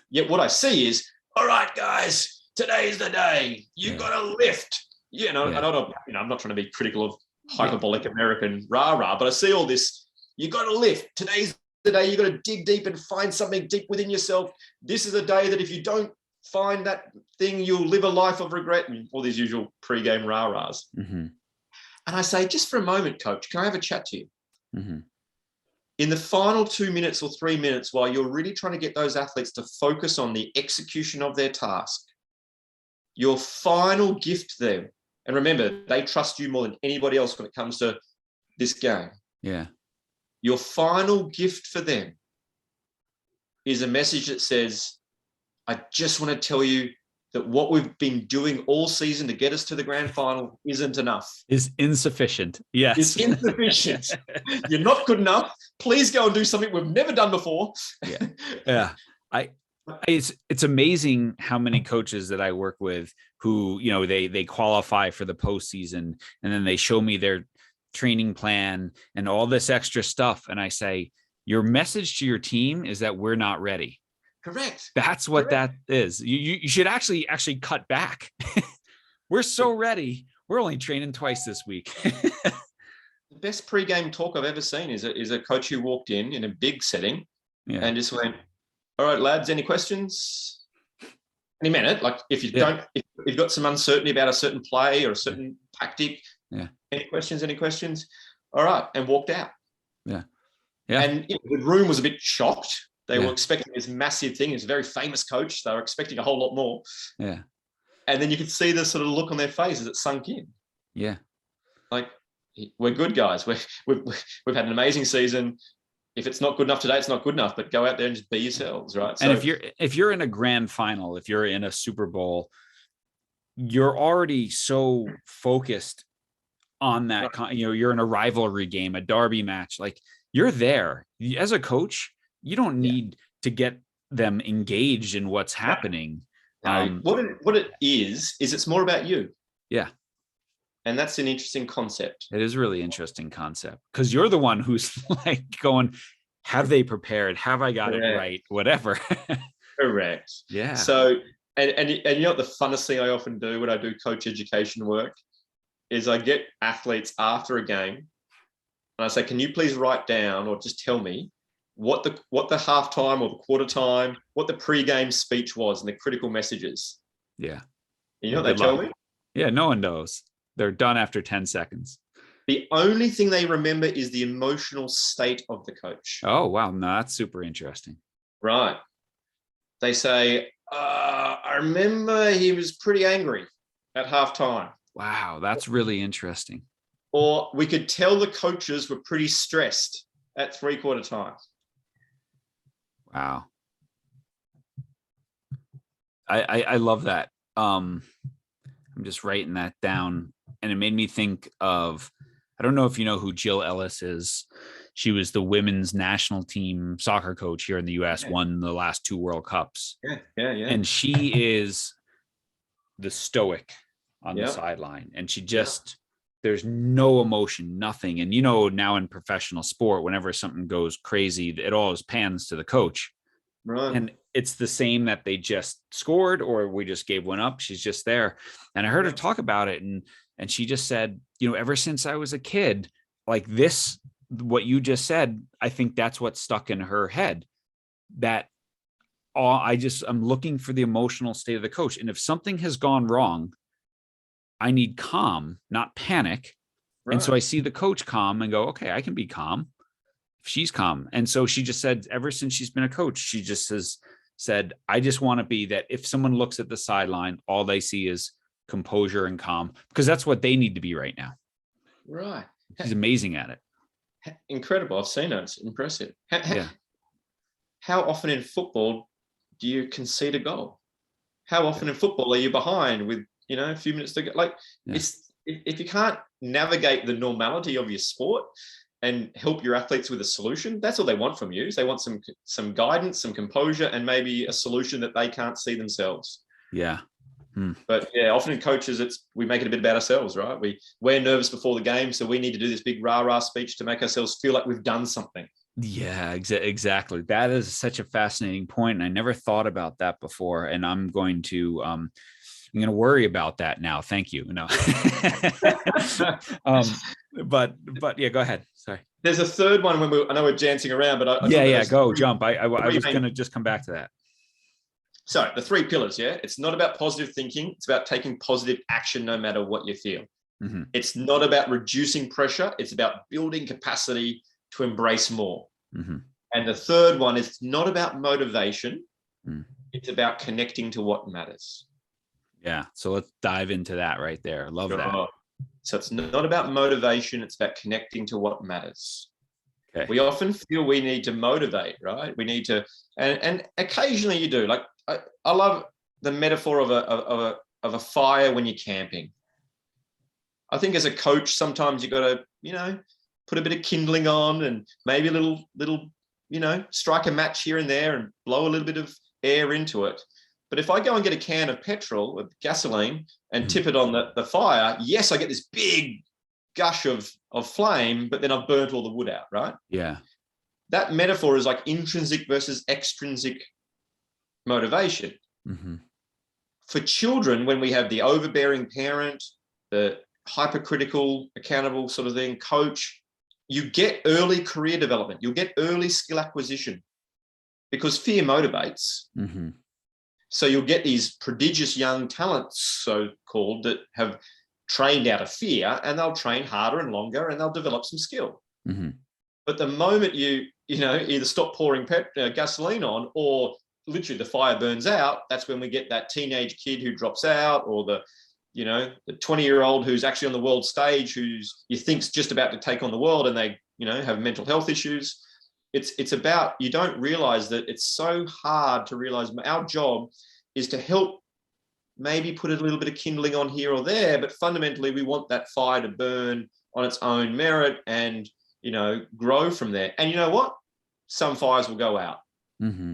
Yet what I see is, all right, guys, today's the day. You've got to lift. And I'm not trying to be critical of hyperbolic American rah-rah, but I see all this. You got to lift. Today's the day. You got to dig deep and find something deep within yourself. This is a day that if you don't find that thing, you'll live a life of regret, and all these usual pre-game rah-rahs. Mm-hmm. And I say, just for a moment, coach, can I have a chat to you? Mm-hmm. In the final 2 minutes or 3 minutes, while you're really trying to get those athletes to focus on the execution of their task, your final gift to them, and remember, they trust you more than anybody else when it comes to this game. Yeah. Your final gift for them is a message that says, I just want to tell you that what we've been doing all season to get us to the grand final isn't enough. Is insufficient. Yes. Is insufficient. You're not good enough. Please go and do something we've never done before. Yeah. It's amazing how many coaches that I work with who, they qualify for the postseason and then they show me their training plan and all this extra stuff. And I say, your message to your team is that we're not ready. Correct. That's what that is. You should actually cut back. We're so ready. We're only training twice this week. The best pre-game talk I've ever seen is a coach who walked in a big setting and just went, all right, lads, any questions? And he meant it. Like if you've got some uncertainty about a certain play or a certain tactic, any questions? All right. And walked out. Yeah. Yeah. And the room was a bit shocked. They were expecting this massive thing. He's a very famous coach. They were expecting a whole lot more. Yeah. And then you could see the sort of look on their face as it sunk in. Yeah. Like, we're good guys. We've had an amazing season. If it's not good enough today, it's not good enough, but go out there and just be yourselves. Right. And if you're in a grand final, if you're in a Super Bowl, you're already so focused on that, you're in a rivalry game, a derby match, like you're there as a coach. You don't need to get them engaged in what's happening. What it is it's more about you. Yeah. And that's an interesting concept. It is a really interesting concept because you're the one who's like going, have they prepared? Have I got it right? Whatever. Correct. Yeah. So, and you know what the funnest thing I often do when I do coach education work is I get athletes after a game and I say, can you please write down or just tell me what the halftime or the quarter time, what the pre-game speech was and the critical messages. Yeah. And you know what they tell me? Yeah, no one knows. They're done after 10 seconds. The only thing they remember is the emotional state of the coach. Oh, wow. No, that's super interesting. Right. They say, I remember he was pretty angry at halftime. Wow, that's really interesting. Or we could tell the coaches were pretty stressed at three-quarter time. Wow. I love that. I'm just writing that down. And it made me think of, I don't know if you know who Jill Ellis is. She was the women's national team soccer coach here in the US, won the last 2 World Cups. Yeah. And she is the stoic on the sideline. And she just, there's no emotion, nothing. And now in professional sport, whenever something goes crazy, it always pans to the coach. Right. And it's the same that they just scored or we just gave one up. She's just there. And I heard her talk about it. And she just said, ever since I was a kid, like this, what you just said, I think that's what stuck in her head, that I'm looking for the emotional state of the coach. And if something has gone wrong, I need calm, not panic. Right. And so I see the coach calm and go, okay, I can be calm if she's calm. And so she just said, ever since she's been a coach, she just has said, I just want to be that if someone looks at the sideline, all they see is composure and calm, because that's what they need to be right now. Right. He's amazing at it. Incredible. I've seen it. It's impressive. Yeah. How often in football do you concede a goal? How often in football are you behind with, a few minutes to go? Like, if you can't navigate the normality of your sport and help your athletes with a solution, that's all they want from you. Is they want some guidance, some composure, and maybe a solution that they can't see themselves. Yeah. But yeah, often in coaches, we make it a bit about ourselves, right? We're nervous before the game, so we need to do this big rah-rah speech to make ourselves feel like we've done something. Yeah, exactly. That is such a fascinating point, and I never thought about that before. And I'm going to worry about that now. Thank you. No. But yeah, go ahead. Sorry. There's a third one I know we're dancing around, but jump. I was going to just come back to that. So the 3 pillars, yeah, it's not about positive thinking. It's about taking positive action no matter what you feel. Mm-hmm. It's not about reducing pressure. It's about building capacity to embrace more. Mm-hmm. And the third one is not about motivation. It's about connecting to what matters. Yeah. So let's dive into that right there. Love that. So it's not about motivation. It's about connecting to what matters. Okay. We often feel we need to motivate, right? We need to, and occasionally you do. Like I love the metaphor of a fire when you're camping. I think as a coach, sometimes you got to, put a bit of kindling on and maybe a little, strike a match here and there and blow a little bit of air into it. But if I go and get a can of petrol or gasoline and tip it on the fire, yes, I get this big gush of flame, but then I've burnt all the wood out, right? Yeah. That metaphor is like intrinsic versus extrinsic motivation. Mm-hmm. For children, when we have the overbearing parent, the hypercritical, accountable sort of thing, coach, you get early career development. You'll get early skill acquisition because fear motivates. Mm-hmm. So you'll get these prodigious young talents, so-called, that have trained out of fear, and they'll train harder and longer, and they'll develop some skill. Mm-hmm. But the moment you either stop pouring gasoline on, or literally the fire burns out, that's when we get that teenage kid who drops out, or the 20-year-old who's actually on the world stage, who's you think's just about to take on the world, and they have mental health issues. It's about, you don't realize that it's so hard to realize our job is to help maybe put a little bit of kindling on here or there, but fundamentally we want that fire to burn on its own merit and, grow from there. And you know what? Some fires will go out. Mm-hmm.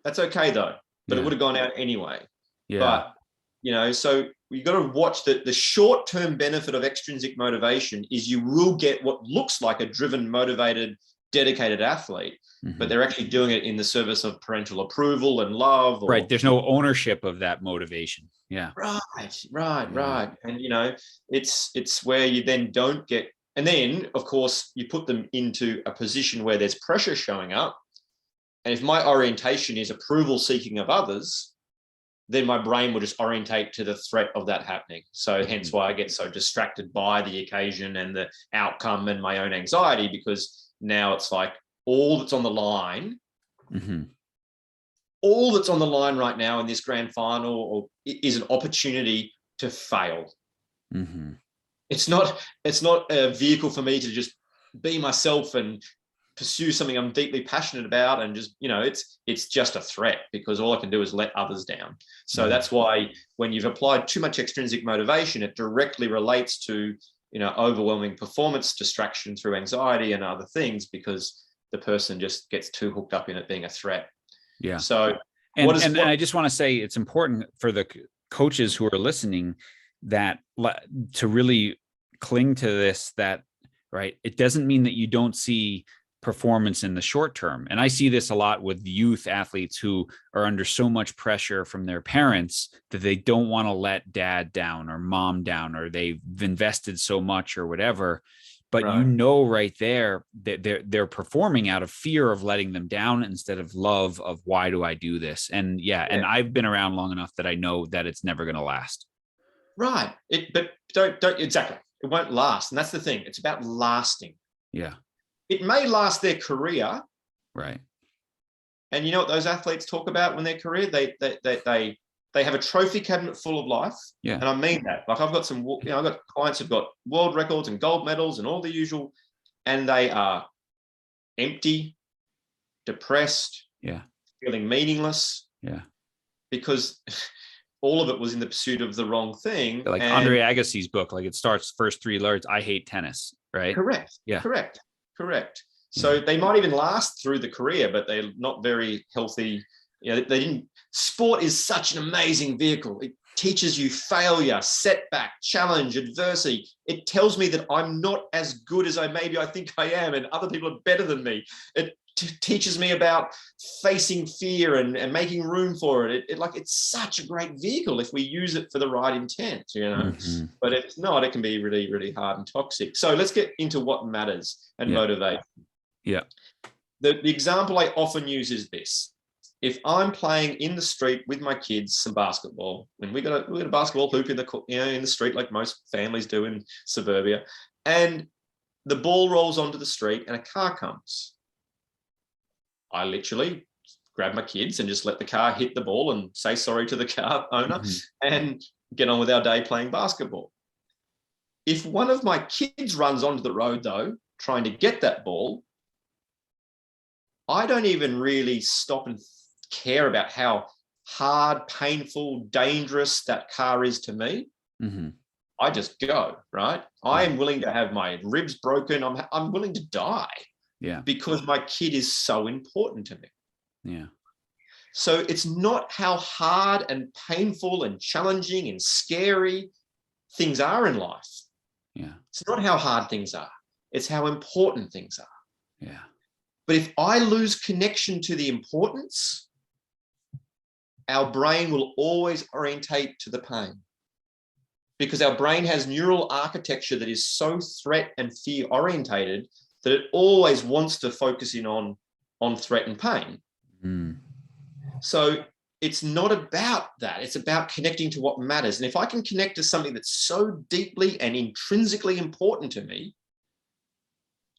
That's okay though, but it would have gone out anyway. Yeah. But, so you got to watch that. The short-term benefit of extrinsic motivation is you will get what looks like a driven, motivated, dedicated athlete, but they're actually doing it in the service of parental approval and love. Right. There's no ownership of that motivation. Yeah. Right. And, it's where you then don't get, and then of course you put them into a position where there's pressure showing up. And if my orientation is approval seeking of others, then my brain will just orientate to the threat of that happening. So hence why I get so distracted by the occasion and the outcome and my own anxiety, because now it's like all that's on the line, all that's on the line right now in this grand final is an opportunity to fail. Mm-hmm. It's not a vehicle for me to just be myself and pursue something I'm deeply passionate about, and just, it's just a threat, because all I can do is let others down. So that's why when you've applied too much extrinsic motivation, it directly relates to, overwhelming performance distraction through anxiety and other things, because the person just gets too hooked up in it being a threat. Yeah. So, and I just want to say it's important for the coaches who are listening that to really cling to this, that, right, it doesn't mean that you don't see performance in the short term. And I see this a lot with youth athletes who are under so much pressure from their parents that they don't want to let dad down or mom down, or they've invested so much or whatever. But right there that they're performing out of fear of letting them down instead of love of, why do I do this? And and I've been around long enough that I know that it's never going to last. Right. But don't exactly. It won't last. And that's the thing. It's about lasting. Yeah. It may last their career. Right. And you know what those athletes talk about when their career? They have a trophy cabinet full of life. Yeah. And I mean that. Like I've got I've got clients who've got world records and gold medals and all the usual, and they are empty, depressed, Yeah. feeling meaningless. Yeah. Because all of it was in the pursuit of the wrong thing. Like Andre Agassi's book, like it starts first 3 words, I hate tennis, right? Correct. Yeah. Correct. So they might even last through the career, but they're not very healthy. You know, they didn't. Sport is such an amazing vehicle. It teaches you failure, setback, challenge, adversity. It tells me that I'm not as good as I think I am, and other people are better than me. It teaches me about facing fear and making room for it. It's such a great vehicle if we use it for the right intent, you know. Mm-hmm. But if it's not, it can be really, really hard and toxic. So let's get into what matters and motivation. Yeah. The example I often use is this. If I'm playing in the street with my kids some basketball, when we got a basketball hoop in the street like most families do in suburbia, and the ball rolls onto the street and a car comes, I literally grab my kids and just let the car hit the ball and say sorry to the car owner and get on with our day playing basketball. If one of my kids runs onto the road, though, trying to get that ball, I don't even really stop and care about how hard, painful, dangerous that car is to me. Mm-hmm. I just go, right? I am willing to have my ribs broken. I'm willing to die. Yeah. Because my kid is so important to me. Yeah. So it's not how hard and painful and challenging and scary things are in life. Yeah. It's not how hard things are. It's how important things are. Yeah. But if I lose connection to the importance, our brain will always orientate to the pain, because our brain has neural architecture that is so threat and fear orientated that it always wants to focus in on threat and pain. Mm. So it's not about that. It's about connecting to what matters. And if I can connect to something that's so deeply and intrinsically important to me,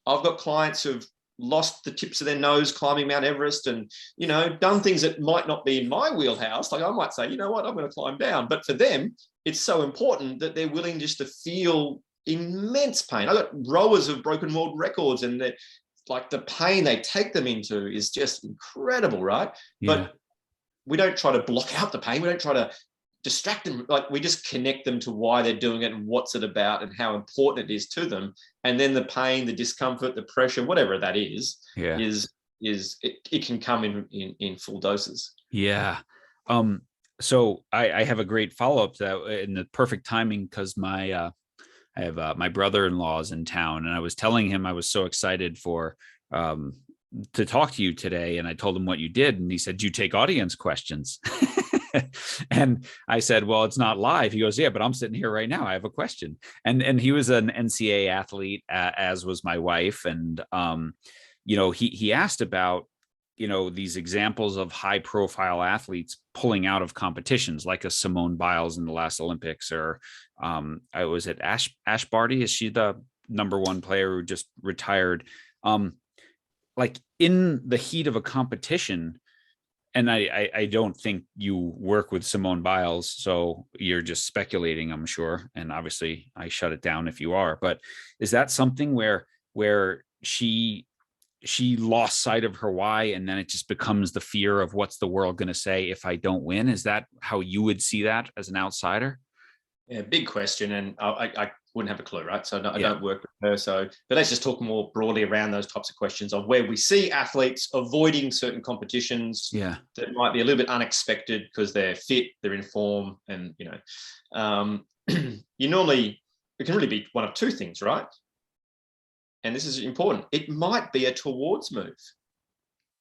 I've got clients who've lost the tips of their nose climbing Mount Everest and, you know, done things that might not be in my wheelhouse. Like I might say, you know what, I'm going to climb down. But for them, it's so important that they're willing just to feel immense pain. I've got rowers who've broken world records, and like the pain they take them into is just incredible, right? Yeah. But we don't try to block out the pain. We don't try to distract them. Like we just connect them to why they're doing it and what's it about and how important it is to them. And then the pain, the discomfort, the pressure, whatever that is it can come in full doses. Yeah. So I have a great follow-up to that in the perfect timing, because I have my brother-in-law's in town, and I was telling him I was so excited to talk to you today. And I told him what you did, and he said, "Do you take audience questions?" And I said, "Well, it's not live." He goes, "Yeah, but I'm sitting here right now. I have a question." And he was an NCAA athlete, as was my wife. And, he asked about, these examples of high profile athletes pulling out of competitions, like a Simone Biles in the last Olympics, or I was at Ash Barty. Is she the number one player who just retired? Like in the heat of a competition, and I don't think you work with Simone Biles, so you're just speculating, I'm sure. And obviously I shut it down if you are, but is that something where she lost sight of her why, and then it just becomes the fear of what's the world going to say if I don't win? Is that how you would see that as an outsider? Yeah, big question. And I wouldn't have a clue, right? So I don't work with her. So, but let's just talk more broadly around those types of questions of where we see athletes avoiding certain competitions that might be a little bit unexpected because they're fit, they're in form, and, it can really be one of two things, right? And this is important. It might be a towards move.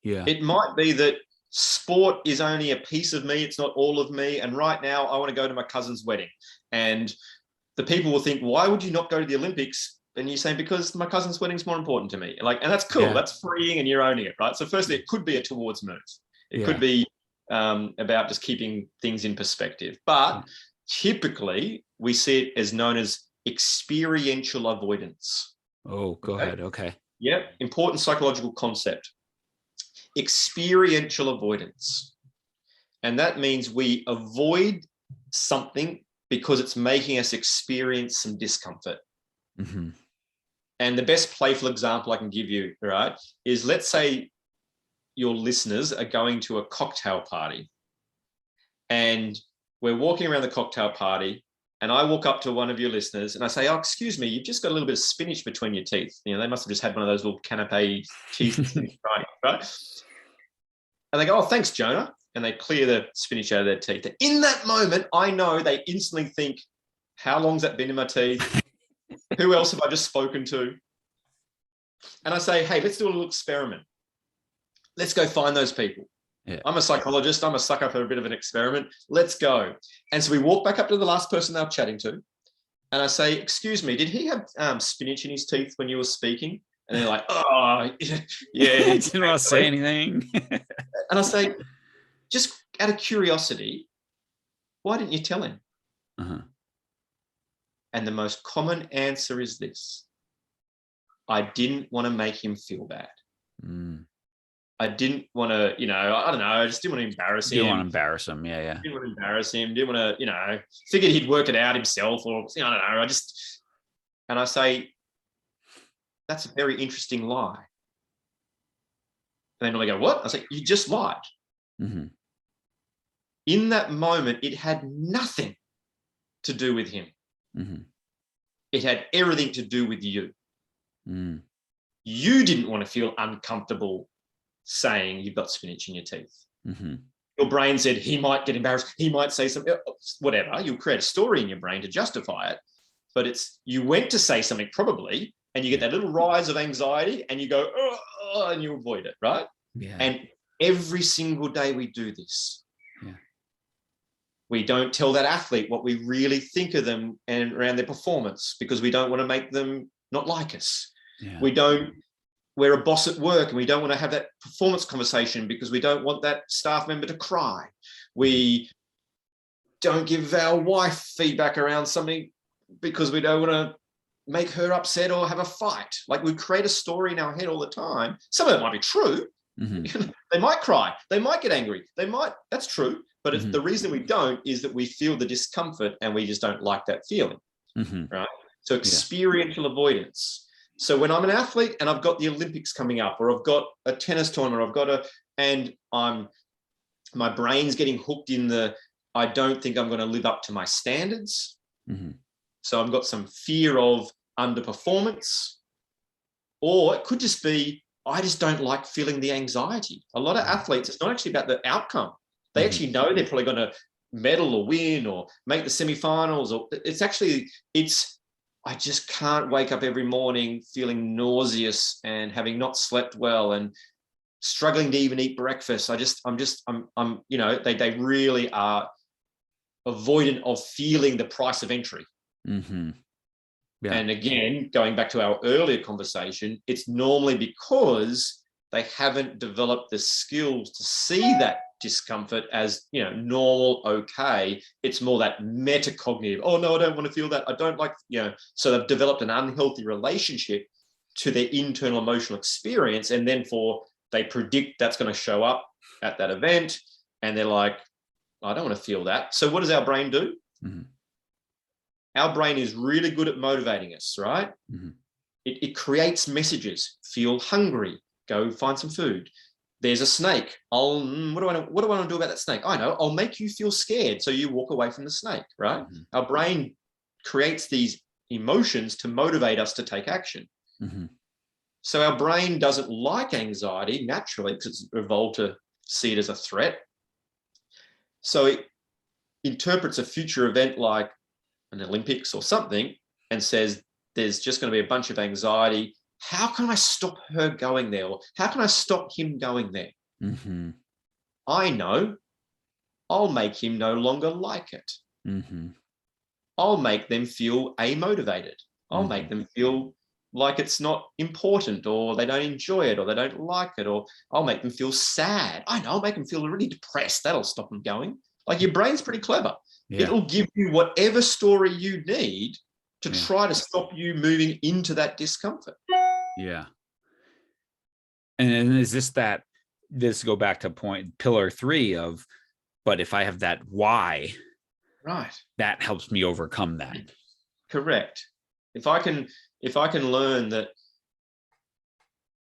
Yeah. It might be that sport is only a piece of me. It's not all of me. And right now I want to go to my cousin's wedding. And the people will think, why would you not go to the Olympics? And you say, because my cousin's wedding is more important to me. And that's cool. Yeah. That's freeing, and you're owning it, right? So firstly, it could be a towards move. It could be about just keeping things in perspective. But typically we see it as known as experiential avoidance. Oh, go ahead. Okay. Yeah. Important psychological concept. experiential avoidance. And that means we avoid something because it's making us experience some discomfort. Mm-hmm. And the best playful example I can give you, right, is let's say your listeners are going to a cocktail party and we're walking around the cocktail party and I walk up to one of your listeners and I say, oh, excuse me, you've just got a little bit of spinach between your teeth. You know, they must have just had one of those little canapé teeth, right? And they go, oh, thanks, Jonah. And they clear the spinach out of their teeth. In that moment, I know they instantly think, how long's that been in my teeth? Who else have I just spoken to? And I say, hey, let's do a little experiment. Let's go find those people. Yeah. I'm a psychologist. I'm a sucker for a bit of an experiment. Let's go. And so we walk back up to the last person they were chatting to. And I say, excuse me, did he have spinach in his teeth when you were speaking? And they're like, oh, yeah. He didn't want to say anything. And I say, just out of curiosity, why didn't you tell him? Uh-huh. And the most common answer is this. I didn't want to make him feel bad. Mm. I didn't want to, I don't know, I just didn't want to embarrass him. Didn't want to embarrass him, yeah. Didn't want to embarrass him, didn't want to, figured he'd work it out himself or, I don't know, and I say, that's a very interesting lie. And then they go, what? I say, you just lied. Mm-hmm. In that moment, it had nothing to do with him. Mm-hmm. It had everything to do with you. Mm. You didn't want to feel uncomfortable saying you've got spinach in your teeth. Mm-hmm. Your brain said he might get embarrassed. He might say something, whatever. You'll create a story in your brain to justify it. But you went to say something probably, and you get that little rise of anxiety and you go, oh, and you avoid it, right? Yeah. And every single day we do this. Yeah. We don't tell that athlete what we really think of them and around their performance because we don't want to make them not like us. Yeah. We're a boss at work and we don't want to have that performance conversation because we don't want that staff member to cry. We don't give our wife feedback around something because we don't want to make her upset or have a fight. Like we create a story in our head all the time. Some of it might be true. Mm-hmm. They might cry. They might get angry. That's true. But mm-hmm. The reason we don't is that we feel the discomfort and we just don't like that feeling, mm-hmm. right? So experiential avoidance. So when I'm an athlete and I've got the Olympics coming up, or I've got a tennis tournament, my brain's getting hooked in I don't think I'm going to live up to my standards. Mm-hmm. So I've got some fear of underperformance, or it could just be, I just don't like feeling the anxiety. A lot of athletes, it's not actually about the outcome. They mm-hmm. actually know they're probably going to medal or win or make the semifinals, or I just can't wake up every morning feeling nauseous and having not slept well and struggling to even eat breakfast. They really are avoidant of feeling the price of entry. Mm-hmm. Yeah. And again, going back to our earlier conversation, it's normally because they haven't developed the skills to see that discomfort as, normal, okay. It's more that metacognitive, oh no, I don't want to feel that. I don't like, so they've developed an unhealthy relationship to their internal emotional experience. And then they predict that's going to show up at that event. And they're like, I don't want to feel that. So what does our brain do? Mm-hmm. Our brain is really good at motivating us, right? Mm-hmm. It creates messages. Feel hungry. Go find some food. There's a snake. What do I want to do about that snake? I know. I'll make you feel scared, so you walk away from the snake, right? Mm-hmm. Our brain creates these emotions to motivate us to take action. Mm-hmm. So our brain doesn't like anxiety naturally because it's evolved to see it as a threat. So it interprets a future event like an Olympics or something and says, there's just going to be a bunch of anxiety. How can I stop her going there? Or how can I stop him going there? Mm-hmm. I know. I'll make him no longer like it. Mm-hmm. I'll make them feel amotivated. I'll mm-hmm. make them feel like it's not important, or they don't enjoy it, or they don't like it, or I'll make them feel sad. I know. I'll make them feel really depressed. That'll stop them going. Like, your brain's pretty clever. Yeah. It'll give you whatever story you need to try to stop you moving into that discomfort. Yeah. And is this that this go back to pillar 3 of, but if I have that why, right, that helps me overcome that. correct. If I can learn that,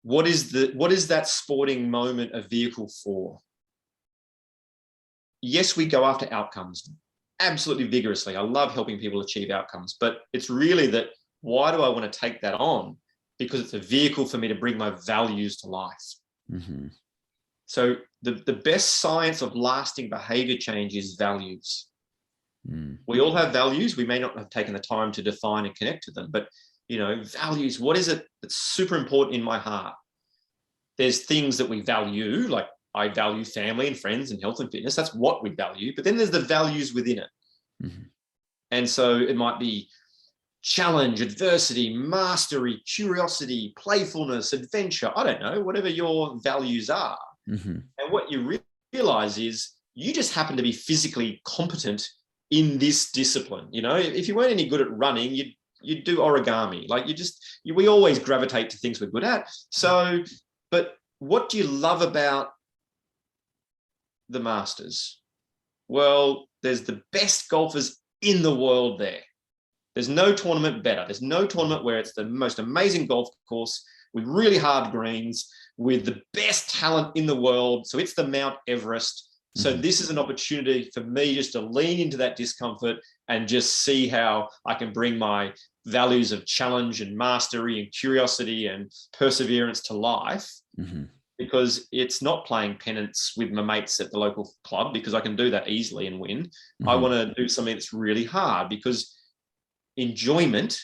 what is that sporting moment a vehicle for? Yes, we go after outcomes absolutely vigorously. I love helping people achieve outcomes, but it's really that, why do I want to take that on? Because it's a vehicle for me to bring my values to life. Mm-hmm. So the best science of lasting behavior change is values. Mm. We all have values. We may not have taken the time to define and connect to them, but values, what is it that's super important in my heart? There's things that we value, like I value family and friends and health and fitness. That's what we value. But then there's the values within it. Mm-hmm. And so it might be challenge, adversity, mastery, curiosity, playfulness, adventure. I don't know, whatever your values are. Mm-hmm. And what you realize is you just happen to be physically competent in this discipline. If you weren't any good at running, you'd do origami. Like we always gravitate to things we're good at. So, but what do you love about the Masters? Well, there's the best golfers in the world there. There's no tournament better. There's no tournament where it's the most amazing golf course with really hard greens, with the best talent in the world. So it's the Mount Everest. So this is an opportunity for me just to lean into that discomfort and just see how I can bring my values of challenge and mastery and curiosity and perseverance to life. Mm-hmm. Because it's not playing pennants with my mates at the local club, because I can do that easily and win. Mm-hmm. I want to do something that's really hard, because enjoyment,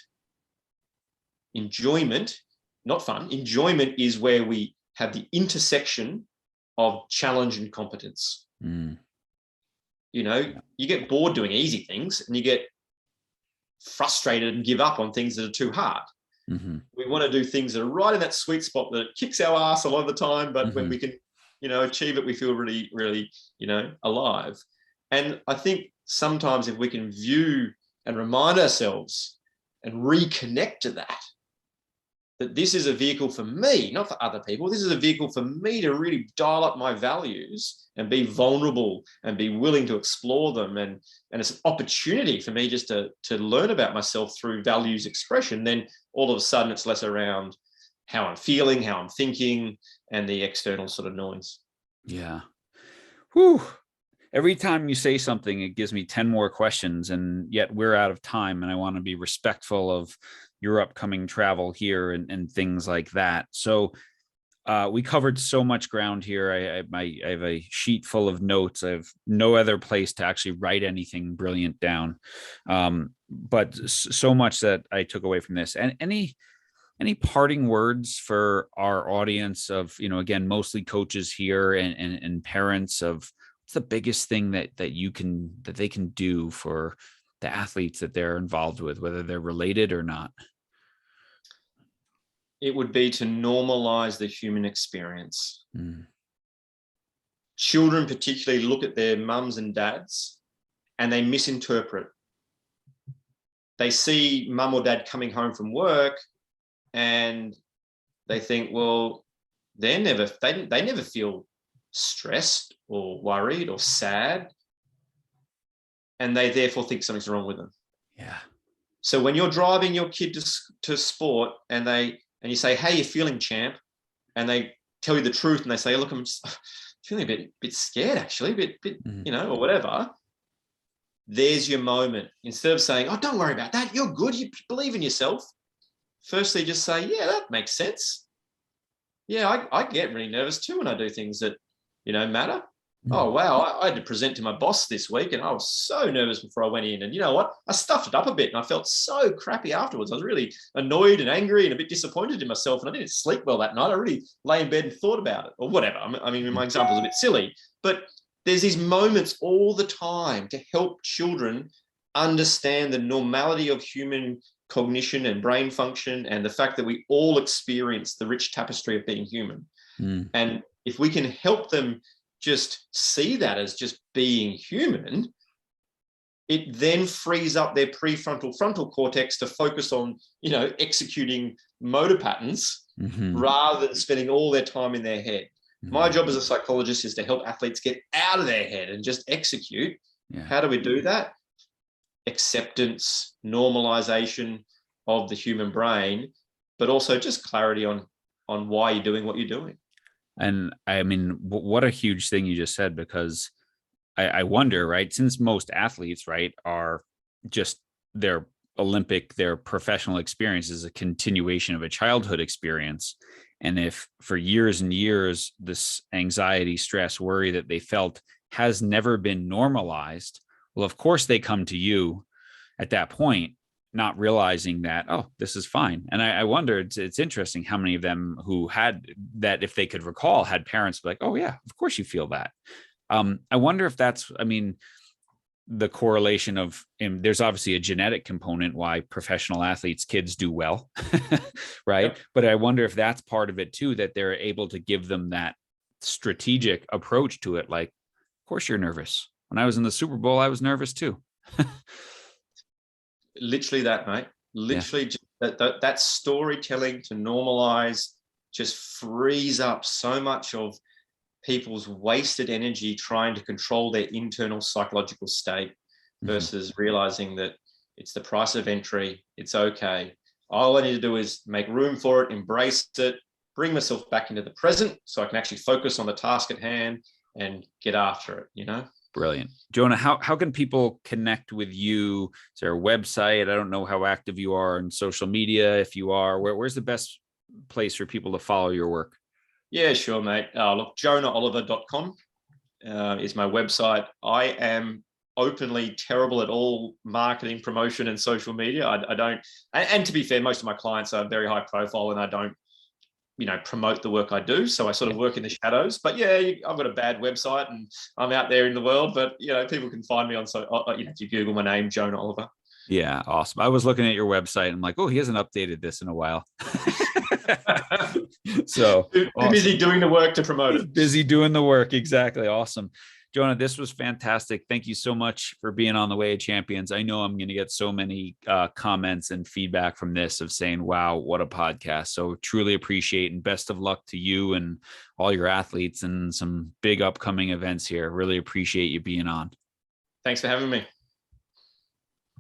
not fun, enjoyment is where we have the intersection of challenge and competence. Mm. You get bored doing easy things and you get frustrated and give up on things that are too hard. Mm-hmm. We want to do things that are right in that sweet spot that kicks our ass a lot of the time, but when we can, achieve it, we feel really, really, alive. And I think sometimes if we can view and remind ourselves and reconnect to that this is a vehicle for me, not for other people. This is a vehicle for me to really dial up my values and be vulnerable and be willing to explore them. And it's an opportunity for me just to learn about myself through values expression. Then all of a sudden it's less around how I'm feeling, how I'm thinking, and the external sort of noise. Yeah. Whew. Every time you say something, it gives me 10 more questions, and yet we're out of time, and I want to be respectful of your upcoming travel here and things like that. So we covered so much ground here. I have a sheet full of notes. I have no other place to actually write anything brilliant down. But so much that I took away from this. And any parting words for our audience of, again, mostly coaches here and parents, of what's the biggest thing that they can do for the athletes that they're involved with, whether they're related or not? It would be to normalize the human experience. Mm. Children particularly look at their mums and dads and they misinterpret. They see mum or dad coming home from work and they think, well, they never feel stressed or worried or sad, and they therefore think something's wrong with them. Yeah. So when you're driving your kid to sport and you say, "Hey, you're feeling, champ," and they tell you the truth and they say, "Look, I'm just feeling a bit scared, actually, a bit, or whatever." There's your moment. Instead of saying, "Oh, don't worry about that. You're good. You believe in yourself." Firstly, just say, "Yeah, that makes sense. Yeah, I get really nervous too when I do things that, matter. Oh, wow, I had to present to my boss this week and I was so nervous before I went in. And you know what? I stuffed it up a bit and I felt so crappy afterwards. I was really annoyed and angry and a bit disappointed in myself, and I didn't sleep well that night. I really lay in bed and thought about it," or whatever. I mean, my example is a bit silly, but there's these moments all the time to help children understand the normality of human cognition and brain function and the fact that we all experience the rich tapestry of being human. And if we can help them just see that as just being human, it then frees up their prefrontal frontal cortex to focus on, executing motor patterns rather than spending all their time in their head. My job as a psychologist is to help athletes get out of their head and just execute. Yeah. How do we do that? Acceptance, normalization of the human brain, but also just clarity on why you're doing what you're doing. And I mean, what a huge thing you just said, because I wonder, right, since most athletes, right, are just their professional experience is a continuation of a childhood experience. And if for years and years, this anxiety, stress, worry that they felt has never been normalized, well, of course they come to you at that point, not realizing that, oh, this is fine. And I wonder, it's interesting how many of them who had that, if they could recall, had parents like, oh yeah, of course you feel that. I wonder if that's, I mean, the correlation of, and there's obviously a genetic component why professional athletes, kids do well, right? Yep. But I wonder if that's part of it too, that they're able to give them that strategic approach to it. Like, of course you're nervous. When I was in the Super Bowl, I was nervous too. Literally that, mate. Literally, yeah. that storytelling to normalize just frees up so much of people's wasted energy trying to control their internal psychological state versus realizing that it's the price of entry. It's okay. All I need to do is make room for it, embrace it, bring myself back into the present so I can actually focus on the task at hand and get after it, you know? Brilliant. Jonah, how can people connect with you? Is there a website? I don't know how active you are on social media. If you are, where's the best place for people to follow your work? Yeah, sure, mate. Look, JonahOliver.com is my website. I am openly terrible at all marketing, promotion, and social media. I don't, and to be fair, most of my clients are very high profile, and I don't, promote the work I do. So I sort of work in the shadows. But yeah, I've got a bad website, and I'm out there in the world. But people can find me on if you Google my name, Jonah Oliver. Yeah, awesome. I was looking at your website and I'm like, oh, he hasn't updated this in a while. So too busy doing the work to promote it. Busy doing the work. Exactly. Awesome. Jonah, this was fantastic. Thank you so much for being on The Way of Champions. I know I'm going to get so many comments and feedback from this of saying, wow, what a podcast. So truly appreciate, and best of luck to you and all your athletes and some big upcoming events here. Really appreciate you being on. Thanks for having me.